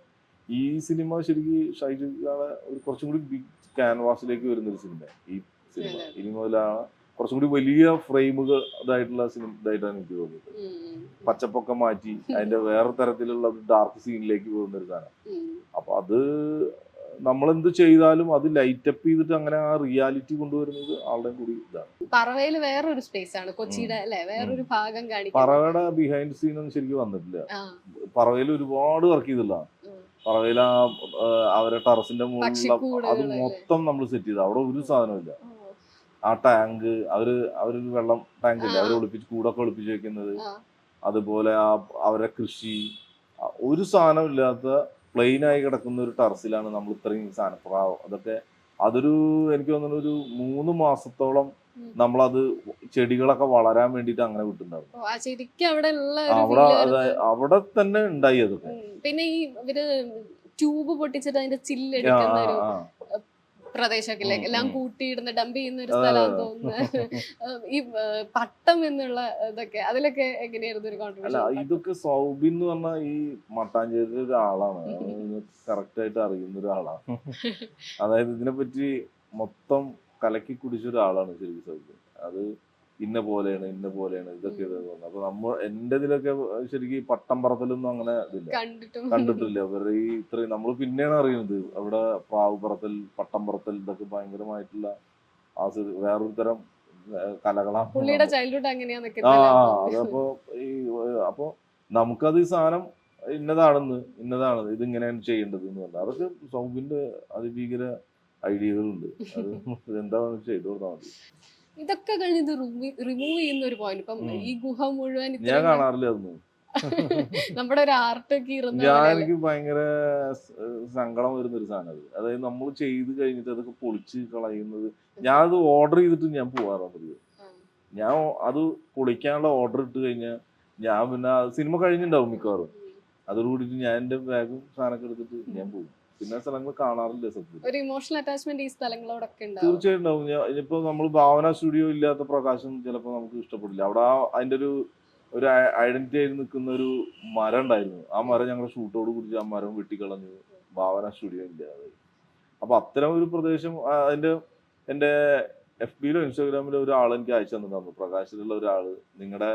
ഈ സിനിമ ശരിക്കും ഷൈജു ഖാനെ ഒരു കുറച്ചും കൂടി ബിഗ് ക്യാൻവാസിലേക്ക് വരുന്നൊരു സിനിമ ഈ സിനിമ. ഇനി മുതലാണ് കുറച്ചും കൂടി വലിയ ഫ്രെയിമുകൾ ഇതായിട്ടുള്ള സിനിമ ഇതായിട്ടാണ് എനിക്ക് തോന്നിയത്. പച്ചപ്പൊക്കെ മാറ്റി അതിന്റെ വേറെ തരത്തിലുള്ള ഡാർക്ക് സീനിലേക്ക് പോകുന്ന ഒരു സാധനം. അപ്പൊ അത് നമ്മളെന്ത് ചെയ്താലും അത് ലൈറ്റ് അപ്പ് ചെയ്തിട്ട് അങ്ങനെ ആ റിയാലിറ്റി കൊണ്ടുവരുന്നത് ആളുടെ കൂടി ഇതാണ്. പറവയില് വേറൊരു സ്പേസ് ആണ് കൊച്ചിയുടെ അല്ലെ, വേറൊരു ഭാഗം കാണിക്കും. പറവയുടെ ബിഹൈൻഡ് സീൻ ഒന്നും ശരിക്കും വന്നിട്ടില്ല. പറവയിൽ ഒരുപാട് വർക്ക് ചെയ്തിട്ടുള്ളതാണ്. പറവയിൽ അവരെ ടെറസിന്റെ മുകളിലുള്ള അത് മൊത്തം നമ്മൾ സെറ്റ് ചെയ്ത. അവിടെ ഒരു സാധനമില്ല. ആ ടാങ്ക് അവരൊരു വെള്ളം ടാങ്ക് ഇല്ല അവര് കൂടൊക്കെ ഒളിപ്പിച്ച് വെക്കുന്നത്. അതുപോലെ അവരെ കൃഷി, ഒരു സാധനം ഇല്ലാത്ത പ്ലെയിൻ ആയി കിടക്കുന്ന ഒരു ടെറസിലാണ് നമ്മൾ ഇത്രയും സാധനം പ്രാവ് അതൊക്കെ അതൊരു എനിക്ക് തോന്നുന്നു ഒരു 3 മാസത്തോളം നമ്മളത് ചെടികളൊക്കെ വളരാൻ വേണ്ടിയിട്ട് അങ്ങനെ വിട്ടിട്ടുണ്ടാവും. ഓ, ആ ശരിക്കും അവിടെ ഉള്ള ഒരു അവിടെ ഫീല് വരുന്നത്. അവിടെ തന്നെ ഉണ്ടായി അതൊക്കെ. പിന്നെ ഈ ഇവര് ട്യൂബ് പൊട്ടിച്ചിട്ട് അതിന്റെ ആ ചില്ലെടുക്കുന്ന ആ ഒരു ആ പ്രദേശമൊക്കെ ഇല്ലേ, ഉം, എല്ലാം ഉം. കൂട്ടിയിടുന്ന ഡംപ് ചെയ്യുന്ന ഒരു അതെ, സ്ഥലമാണെന്ന് അതെ. തോന്നുന്നത്. ഈ പട്ടം എന്നുള്ള ഇതൊക്കെ അതിലൊക്കെ എങ്ങനെയായിരുന്നു ഒരു അല്ല കോൺട്രിബ്യൂഷൻ? ഇതൊക്കെ സൗബിൻ എന്ന് പറഞ്ഞ ഈ മട്ടാഞ്ചേരിയിലെ ഒരാളാണ്. കറക്റ്റ് ആയിട്ട് അറിയുന്ന ഒരാളാണ്. അതായത് ഇതിനെപ്പറ്റി മൊത്തം കലക്കി കുടിച്ച ഒരാളാണ് ശരിക്കും സൗബിൻ. അത് ഇന്ന പോലെയാണ് ഇതൊക്കെ ഇതെന്ന്. അപ്പൊ എന്റെ ഇതിലൊക്കെ ശരിക്കും പട്ടം പറത്തലൊന്നും അങ്ങനെ ഇതില്ല, കണ്ടിട്ടും കണ്ടിട്ടില്ല. അവരുടെ ഈ ഇത്രയും നമ്മൾ പിന്നെയാണ് അറിയുന്നത് അവിടെ പ്രാവ് പറത്തൽ പട്ടം പറത്തൽ ഇതൊക്കെ ഭയങ്കരമായിട്ടുള്ള വേറൊരു തരം കലകളാണ്. പുള്ളിയുടെ ചൈൽഡ്ഹുഡ് അങ്ങനെയാന്നൊക്കെ ആ ഇന്നലെ അതപ്പോ ഈ അപ്പൊ നമുക്കത് ഈ സാധനം ഇന്നതാണ് ഇതിങ്ങനെയാണ് ചെയ്യേണ്ടത് എന്ന് പറഞ്ഞാൽ അതൊക്കെ സൗബിന്റെ അതിഭീകര ഐഡിയകളുണ്ട്. അത് എന്താണെന്ന് ചെയ്തു കൊടുത്താൽ മതി. ഇതൊക്കെ കഴിഞ്ഞ് ഇത് റിമൂവ് ചെയ്യുന്ന ഒരു പോയിന്റ്. ഇപ്പം ഉം. ഈ ഗുഹ മുഴുവൻ ഞാൻ ഇത്രയും കാണാറില്ല അതൊന്നും. നമ്മുടെ ഒരു ആർട്ടൊക്കെ ഇരുന്ന ഞാൻ പോലെ. എനിക്ക് ഭയങ്കര സങ്കടം വരുന്ന ഒരു സാധനം അത്. അതായത് നമ്മൾ ചെയ്ത് കഴിഞ്ഞിട്ട് അതൊക്കെ പൊളിച്ച് കളയുന്നത്. ഞാൻ അത് ഓർഡർ ചെയ്തിട്ട് ഞാൻ പോവാറുണ്ട്. ഞാൻ അത് പൊളിക്കാനുള്ള ഓർഡർ ഇട്ട് കഴിഞ്ഞാൽ ഞാൻ പിന്നെ സിനിമ കഴിഞ്ഞിട്ടുണ്ടാവും മിക്കവാറും. അതോടുകൂടിയിട്ട് ഞാൻ എൻ്റെ ബാഗും സാധനമൊക്കെ എടുത്തിട്ട് ഞാൻ പോകും. പിന്നെ സ്ഥലങ്ങൾ കാണാറില്ല സത്യത്തിൽ. ഒരു ഇമോഷണൽ അറ്റാച്ച്മെന്റ് ഈ സ്ഥലങ്ങളോടൊക്കെ ഉണ്ടാവും. തീർച്ചയായിട്ടും ഉണ്ടാവും. ഇനിയിപ്പോൾ നമ്മൾ ഭാവന സ്റ്റുഡിയോ ഇല്ലാത്ത പ്രകാശം ചിലപ്പോൾ നമുക്ക് ഇഷ്ടപ്പെടില്ല. അവിടെ അതിൻ്റെ ഒരു ഐഡന്റിറ്റി ആയിട്ട് നിൽക്കുന്ന ഒരു മരം ഉണ്ടായിരുന്നു. ആ മരം ഞങ്ങളുടെ ഷൂട്ടോട് കുറിച്ച് ആ മരം വെട്ടിക്കളഞ്ഞ് ഭാവന സ്റ്റുഡിയോ ഇല്ലാതെ. അപ്പൊ അത്തരം ഒരു പ്രദേശം അതിന്റെ എൻ്റെ FB-ലോ ഇൻസ്റ്റാഗ്രാമിലോ ഒരാൾ എനിക്ക് അയച്ചു തന്നിട്ടുണ്ടായിരുന്നു. പ്രകാശിലുള്ള ഒരാള് നിങ്ങളുടെ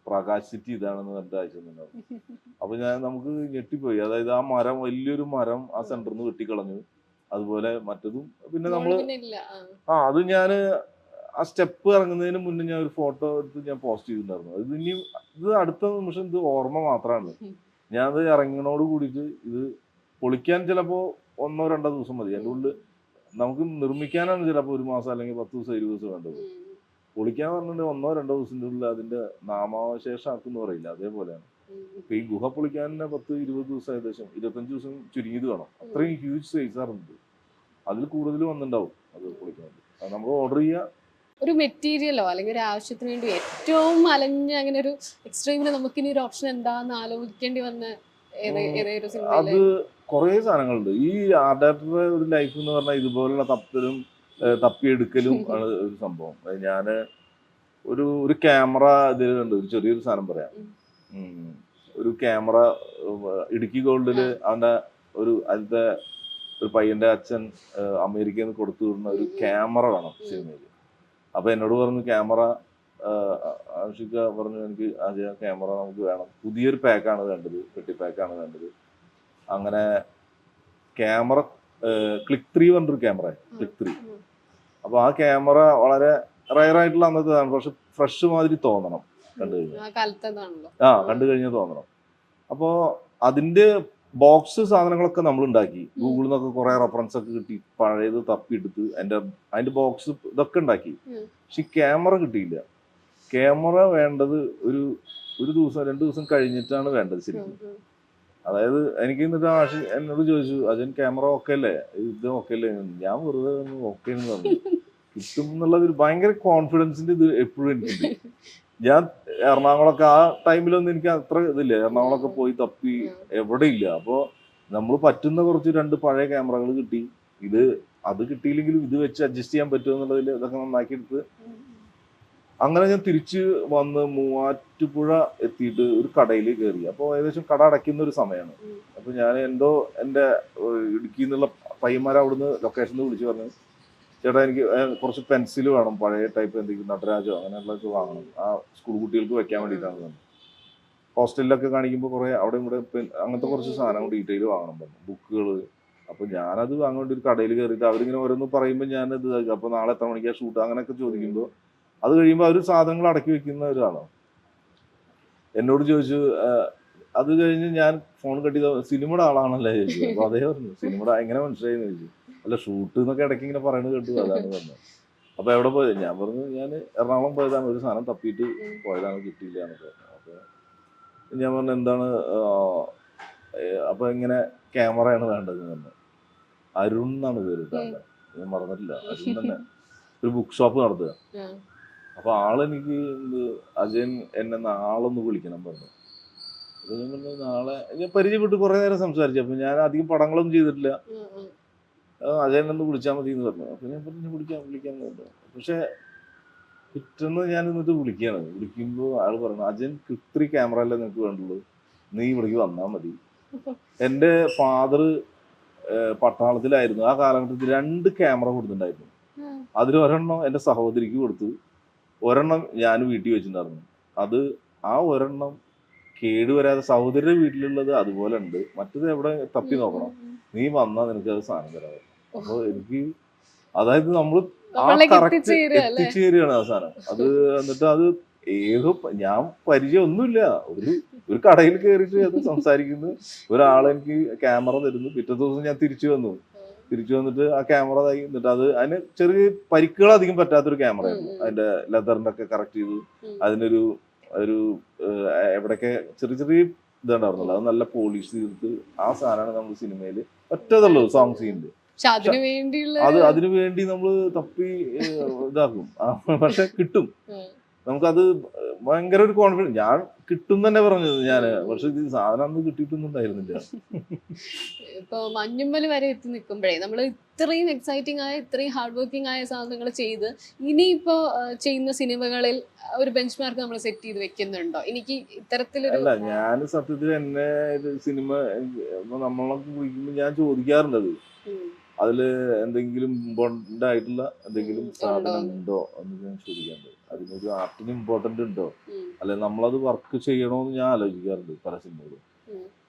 പ്രകാശ് സിറ്റി ഇതാണെന്ന് പറഞ്ഞിട്ട് അയച്ചു തന്നിട്ടുണ്ടായിരുന്നു. അപ്പൊ നമുക്ക് ഞെട്ടിപ്പോയി. അതായത് ആ മരം വലിയൊരു മരം ആ സെന്ററിൽ നിന്ന് വെട്ടിക്കളഞ്ഞു. അതുപോലെ മറ്റതും പിന്നെ നമ്മള് പിന്നെ ഇല്ല. അത് ഞാന് ആ സ്റ്റെപ്പ് ഇറങ്ങുന്നതിന് മുന്നേ ഞാൻ ഒരു ഫോട്ടോ എടുത്ത് ഞാൻ പോസ്റ്റ് ചെയ്തിട്ടുണ്ടായിരുന്നു. ഇത് അടുത്ത നിമിഷം ഇത് ഓർമ്മ മാത്രമാണ്. ഞാനത് ഇറങ്ങുന്നതോട് കൂടിയിട്ട് ഇത് പൊളിക്കാൻ ചിലപ്പോ 1-2 ദിവസം മതി. അതിൻ്റെ ഉള്ളിൽ നമുക്ക് നിർമ്മിക്കാനാണ് ചിലപ്പോൾ 1 മാസം അല്ലെങ്കിൽ 10 ദിവസം 20 ദിവസം വേണ്ടത്. പൊളിക്കാൻ പറഞ്ഞിട്ട് 1-2 ദിവസത്തിൻ്റെ ഉള്ളിൽ അതിന്റെ നാമാവശേഷം ആക്കുമെന്ന് പറയില്ല, അതേപോലെയാണ്. ഇപ്പൊ ഈ ഗുഹ പൊളിക്കാൻ തന്നെ 10-20 ദിവസം ഏകദേശം 25 ദിവസം ചുരുങ്ങിയത് വേണം. അത്രയും ഹ്യൂജ് സൈസാറുണ്ട്. അതിൽ കൂടുതൽ വന്നിട്ടുണ്ടാവും അത് പൊളിക്കാൻ. അത് നമ്മൾ ഓർഡർ ചെയ്യുക. ഒരു മെറ്റീരിയലോ അല്ലെങ്കിൽ ഒരു ആവശ്യത്തിന് വേണ്ടി ഏറ്റവും അലഞ്ഞ അങ്ങനെ ഒരു എക്സ്ട്രീമിന് നമുക്കിനി ഒരു ഓപ്ഷൻ എന്താന്ന് ആലോചിക്കേണ്ടി വന്ന ഏതൊരു അത് സിനിമയിലെ? കുറേ സാധനങ്ങളുണ്ട്. ഈ ആർട്ട് ഡയറക്ടറുടെ ഒരു ലൈഫ് എന്ന് പറഞ്ഞാൽ ഇതുപോലുള്ള തപ്പിയെടുക്കലും ആണ് ഒരു സംഭവം. ഞാൻ ഒരു ക്യാമറ ഇതിൽ ഉണ്ട്. ഒരു ചെറിയൊരു സാധനം പറയാം. ഒരു ക്യാമറ ഇടുക്കി ഗോൾഡില് അവന്റെ അതിലത്തെ ഒരു പയ്യന്റെ അച്ഛൻ അമേരിക്കയിൽ നിന്ന് കൊടുത്തു വിടുന്ന ഒരു ക്യാമറ വേണം സിനിമയിൽ. അപ്പൊ എന്നോട് പറഞ്ഞു ക്യാമറ ആഷിക പറഞ്ഞു എനിക്ക് അത് ക്യാമറ നമുക്ക് വേണം, പുതിയൊരു പാക്കാണ് വേണ്ടത്, പെട്ടി പാക്കാണ് വേണ്ടത്. അങ്ങനെ ക്യാമറ ക്ലിക്ക് 3 പറഞ്ഞൊരു ക്യാമറ, ക്ലിക്ക് 3. അപ്പൊ ആ ക്യാമറ വളരെ റയർ ആയിട്ടുള്ള അന്നത്തേതാണ്. പക്ഷെ ഫ്രഷ് മാതിരി തോന്നണം കണ്ടു കഴിഞ്ഞാൽ. കണ്ടു കഴിഞ്ഞാൽ തോന്നണം. അപ്പോ അതിന്റെ ബോക്സ് സാധനങ്ങളൊക്കെ നമ്മൾ ഉണ്ടാക്കി. ഗൂഗിളിൽ നിന്നൊക്കെ കുറെ റെഫറൻസ് ഒക്കെ കിട്ടി, പഴയത് തപ്പിയെടുത്ത് അതിന്റെ ബോക്സ് ഇതൊക്കെ ഉണ്ടാക്കി. പക്ഷെ ക്യാമറ കിട്ടിയില്ല. ക്യാമറ വേണ്ടത് ഒരു ദിവസം 2 ദിവസം കഴിഞ്ഞിട്ടാണ് വേണ്ടത് ശരിക്കും. അതായത് എനിക്ക് എന്നിട്ട് എന്നോട് ചോദിച്ചു അജൻ ക്യാമറ ഓക്കെ അല്ലേ, ഇത് ഓക്കെ അല്ലേ? ഞാൻ വെറുതെ ഓക്കെ എന്ന് പറഞ്ഞു. കിട്ടും എന്നുള്ളത് ഭയങ്കര കോൺഫിഡൻസിന്റെ ഇത് എപ്പോഴും എനിക്കുണ്ട്. ഞാൻ എറണാകുളമൊക്കെ ആ ടൈമിലൊന്നും എനിക്ക് അത്ര ഇതില്ല. എറണാകുളമൊക്കെ പോയി തപ്പി എവിടെ ഇല്ല. അപ്പോൾ നമ്മൾ പറ്റുന്ന കുറച്ച് 2 പഴയ ക്യാമറകൾ കിട്ടി. അത് കിട്ടിയില്ലെങ്കിലും ഇത് വെച്ച് അഡ്ജസ്റ്റ് ചെയ്യാൻ പറ്റുമോ എന്നുള്ളതിൽ ഇതൊക്കെ നന്നാക്കി എടുത്ത് അങ്ങനെ ഞാൻ തിരിച്ച് വന്ന് മൂവാറ്റുപുഴ എത്തിയിട്ട് ഒരു കടയിൽ കയറി. അപ്പോൾ ഏകദേശം കട അടയ്ക്കുന്ന ഒരു സമയമാണ്. അപ്പോൾ ഞാൻ എൻ്റെ ഇടുക്കിയിൽ നിന്നുള്ള പയ്യന്മാരെ അവിടുന്ന് ലൊക്കേഷനിൽ വിളിച്ച് പറഞ്ഞു ചേട്ടാ എനിക്ക് കുറച്ച് പെൻസിൽ വേണം, പഴയ ടൈപ്പ് എന്തെങ്കിലും നടരാജോ അങ്ങനെയുള്ളതൊക്കെ വാങ്ങണം, ആ സ്കൂൾ കുട്ടികൾക്ക് വെക്കാൻ വേണ്ടിയിട്ടാണ് പറഞ്ഞു. ഹോസ്റ്റലിലൊക്കെ കാണിക്കുമ്പോൾ കുറേ അവിടെ ഇവിടെ അങ്ങനത്തെ കുറച്ച് സാധനങ്ങൾ ഡീറ്റെയിൽ വാങ്ങണം പറഞ്ഞു, ബുക്കുകൾ. അപ്പോൾ ഞാനത് വാങ്ങാൻ വേണ്ടി ഒരു കടയിൽ കയറിയിട്ട് അവരിങ്ങനെ ഓരോന്ന് പറയുമ്പോൾ ഞാനത് അപ്പോൾ നാളെ എത്ര മണിക്കാണ് ഷൂട്ട് അങ്ങനെയൊക്കെ ചോദിക്കുമ്പോൾ അത് കഴിയുമ്പോൾ അവർ സാധനങ്ങൾ അടക്കി വെക്കുന്ന ഒരാളാണ്. എന്നോട് ചോദിച്ചു അത് കഴിഞ്ഞ് ഞാൻ ഫോൺ കട്ട് ചെയ്ത സിനിമയുടെ ആളാണല്ലേ ചോദിച്ചു. അപ്പോൾ അതേ പറഞ്ഞു സിനിമയുടെ എങ്ങനെ മനസ്സിലായെന്ന് ചോദിച്ചു. അല്ല ഷൂട്ട് എന്നൊക്കെ ഇടയ്ക്ക് ഇങ്ങനെ പറയുന്നത് കേട്ടു, അതാണ് പറഞ്ഞത്. അപ്പോൾ എവിടെ പോയത്? ഞാൻ പറഞ്ഞു ഞാൻ എറണാകുളം പോയതാണ്, ഒരു സാധനം തപ്പിയിട്ട് പോയതാണ്, കിട്ടിയില്ല എന്നൊക്കെ പറഞ്ഞു. അപ്പോൾ ഞാൻ പറഞ്ഞു എന്താണ്? അപ്പൊ ഇങ്ങനെ ക്യാമറയാണ് വേണ്ടത് എന്ന്. അരുൺ എന്നാണ് പേര് കേട്ടോ, ഞാൻ മറന്നിട്ടില്ല. അരുൺ തന്നെ ഒരു ബുക്ക് ഷോപ്പ് നടത്തുക. അപ്പൊ ആളെനിക്ക് അജയൻ എന്നെ നാളൊന്ന് വിളിക്കണം പറഞ്ഞു. അപ്പൊ ഞാൻ പറഞ്ഞു നാളെ, ഞാൻ പരിചയപ്പെട്ട് കുറെ നേരം സംസാരിച്ചു. അപ്പൊ ഞാൻ അധികം പടങ്ങളൊന്നും ചെയ്തിട്ടില്ല. അജയൻ ഒന്ന് വിളിച്ചാൽ മതി എന്ന് പറഞ്ഞു. അപ്പൊ ഞാൻ പറഞ്ഞു വിളിക്കാൻ പറഞ്ഞു. പക്ഷെ പിറ്റേന്ന് ഞാൻ എന്നിട്ട് വിളിക്കുമ്പോൾ ആള് പറഞ്ഞു, അജയൻ ഇത്തിരി ക്യാമറ അല്ലേ നിനക്ക് വേണ്ടുള്ളൂ, നീ ഇവിടേക്ക് വന്നാൽ മതി. എൻ്റെ ഫാദർ പട്ടാളത്തിലായിരുന്നു. ആ കാലഘട്ടത്തിൽ 2 ക്യാമറ കൊടുത്തിട്ടുണ്ടായിരുന്നു. അതിൽ ഒരെണ്ണം എൻ്റെ സഹോദരിക്ക് കൊടുത്തു, ഒരെണ്ണം ഞാൻ വീട്ടിൽ വെച്ചിട്ടുണ്ടായിരുന്നു. അത് ആ ഒരെണ്ണം കേടുവരാതെ സഹോദരിയുടെ വീട്ടിലുള്ളത് അതുപോലെ ഉണ്ട്, മറ്റത് എവിടെ തപ്പി നോക്കണം, നീ വന്നാൽ നിനക്ക് അത് സാധനം തരാം. അപ്പോൾ എനിക്ക് അതായത് നമ്മൾ ആ കറക്റ്റ് എത്തിച്ചേരുകയാണ് ആ സാധനം. അത് എന്നിട്ട് അത് ഞാൻ പരിചയം ഒന്നുമില്ല, ഒരു കടയിൽ കയറിയിട്ട് അത് സംസാരിക്കുന്നു, ഒരാളെനിക്ക് ക്യാമറ തരുന്നു. പിറ്റേ ദിവസം ഞാൻ തിരിച്ചു വന്നിട്ട് ആ ക്യാമറ എന്നിട്ട് അതിന് ചെറിയ പരിക്കുകൾ അധികം പറ്റാത്തൊരു ക്യാമറ ആയിരുന്നു. അതിന്റെ ലെതറിന്റെ ഒക്കെ കറക്റ്റ് ചെയ്തു, അതിനൊരു എവിടെയൊക്കെ ചെറിയ ഇതുണ്ടായിരുന്നല്ലോ, അത് നല്ല പോളിഷ് ചെയ്തിട്ട് ആ സാധനമാണ് നമ്മൾ സിനിമയിൽ ഒറ്റതുള്ളൂ സോങ് സീനില്. അതിനു വേണ്ടി നമ്മൾ തപ്പി ഇതാക്കും, പക്ഷെ കിട്ടും. നമുക്കത് ഭയങ്കര ഒരു കോൺഫിഡൻസ്, ഞാൻ കിട്ടും തന്നെ പറഞ്ഞത് ഞാന്, പക്ഷെ ഇത് സാധനം അന്ന് കിട്ടിയിട്ടൊന്നും ഉണ്ടായിരുന്നില്ല. ഇപ്പൊ മഞ്ഞുമ്മൽ വരെ എത്തി നിൽക്കുമ്പോഴേ നമ്മൾ ഇത്രയും എക്സൈറ്റിംഗ് ആയ ഇത്രയും ഹാർഡ് വർക്കിംഗ് ആയ സാധനങ്ങൾ ചെയ്ത് ഇനിയിപ്പോ ചെയ്യുന്ന സിനിമകളിൽ ഒരു ബെഞ്ച് മാർക്ക് നമ്മൾ സെറ്റ് ചെയ്ത് വെക്കുന്നുണ്ടോ? എനിക്ക് ഇത്തരത്തിലൊരു അല്ല, ഞാൻ സത്യത്തിൽ എന്നെ സിനിമ നമ്മളൊക്കെ വിളിക്കുമ്പോൾ ഞാൻ ചോദിക്കാറുണ്ടത്, അതില് എന്തെങ്കിലും ഇമ്പോർട്ടന്റ് ആയിട്ടുള്ള എന്തെങ്കിലും സാധനം ഉണ്ടോ എന്ന് ഞാൻ ചോദിക്കാറുണ്ട്. അതിനൊരു ആർട്ടിന് ഇമ്പോർട്ടന്റ് ഉണ്ടോ, അല്ലെ നമ്മളത് വർക്ക് ചെയ്യണോന്ന് ഞാൻ ആലോചിക്കാറുണ്ട്. പല സിനിമകളും,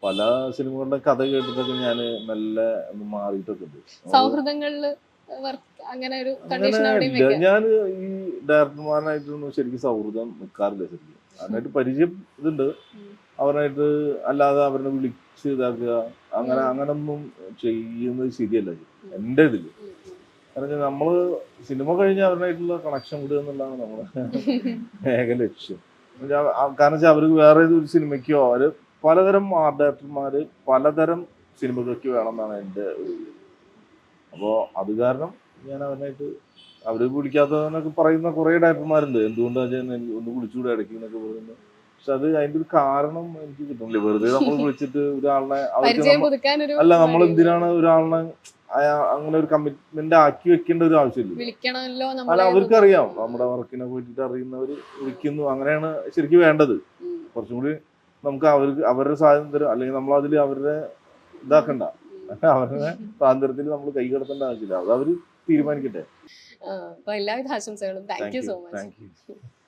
പല സിനിമകളുടെ കഥ കേട്ടിട്ടൊക്കെ ഞാൻ മെല്ലെ ഒന്ന് മാറിയിട്ടൊക്കെ ഉണ്ട്. സൗഹൃദങ്ങളില് അങ്ങനെ ഒരു ഞാൻ ഈ ഡയറക്ടർമാരായിട്ടൊന്നും ശരിക്കും സൗഹൃദം നിൽക്കാറില്ല. ശരിക്കും അതിനായിട്ട് പരിചയം ഇതുണ്ട്, അവരായിട്ട് അല്ലാതെ അവരെ വിളിച്ച് ഇതാക്കുക അങ്ങനൊന്നും ചെയ്യുന്നത് ശരിയല്ല എൻ്റെ ഇതില്. കാരണം നമ്മള് സിനിമ കഴിഞ്ഞ് അവരുമായിട്ടുള്ള കണക്ഷൻ വിടുക എന്നുള്ളതാണ് നമ്മുടെ ഏക ലക്ഷ്യം. കാരണം വെച്ചാൽ അവർക്ക് വേറെ ഒരു സിനിമയ്ക്കോ അവര് പലതരം ആർട്ട് ഡയറക്ടർമാര് പലതരം സിനിമകൾക്ക് വേണമെന്നാണ് എൻ്റെ ഒരു ഇത്. അപ്പോൾ അത് കാരണം ഞാൻ അവനായിട്ട് അവര് വിളിക്കാത്തതെന്നൊക്കെ പറയുന്ന കുറെ ഡയറക്ടർമാരുണ്ട്, എന്തുകൊണ്ടാണ് ഒന്ന് വിളിച്ചുകൂടെ ഇടയ്ക്ക് എന്നൊക്കെ പറയുന്നത്. പക്ഷെ അത് അതിന്റെ ഒരു കാരണം എനിക്ക് കിട്ടുന്നില്ല. വെറുതെ നമ്മൾ വിളിച്ചിട്ട് ഒരാളിനെ അല്ല, നമ്മൾ എന്തിനാണ് ഒരാളിനെ അങ്ങനെ ഒരു കമ്മിറ്റ്മെന്റ് ആക്കി വെക്കേണ്ട ഒരു ആവശ്യമില്ല. അല്ല, അവർക്കറിയാം, നമ്മുടെ വർക്കിനെ പോയിട്ട് അറിയുന്നവര് വിളിക്കുന്നു, അങ്ങനെയാണ് ശരിക്കും വേണ്ടത്. കുറച്ചും കൂടി നമുക്ക് അവരുടെ സ്വാതന്ത്ര്യം, അല്ലെങ്കിൽ നമ്മൾ അതിൽ അവരുടെ ഇതാക്കണ്ട, അവരുടെ സ്വാതന്ത്ര്യത്തിൽ നമ്മൾ കൈ കടത്തേണ്ട ആവശ്യമില്ല, അത് അവര് തീരുമാനിക്കട്ടെ. എല്ലാവിധ ആശംസകളും. Thank you so much. Thank you.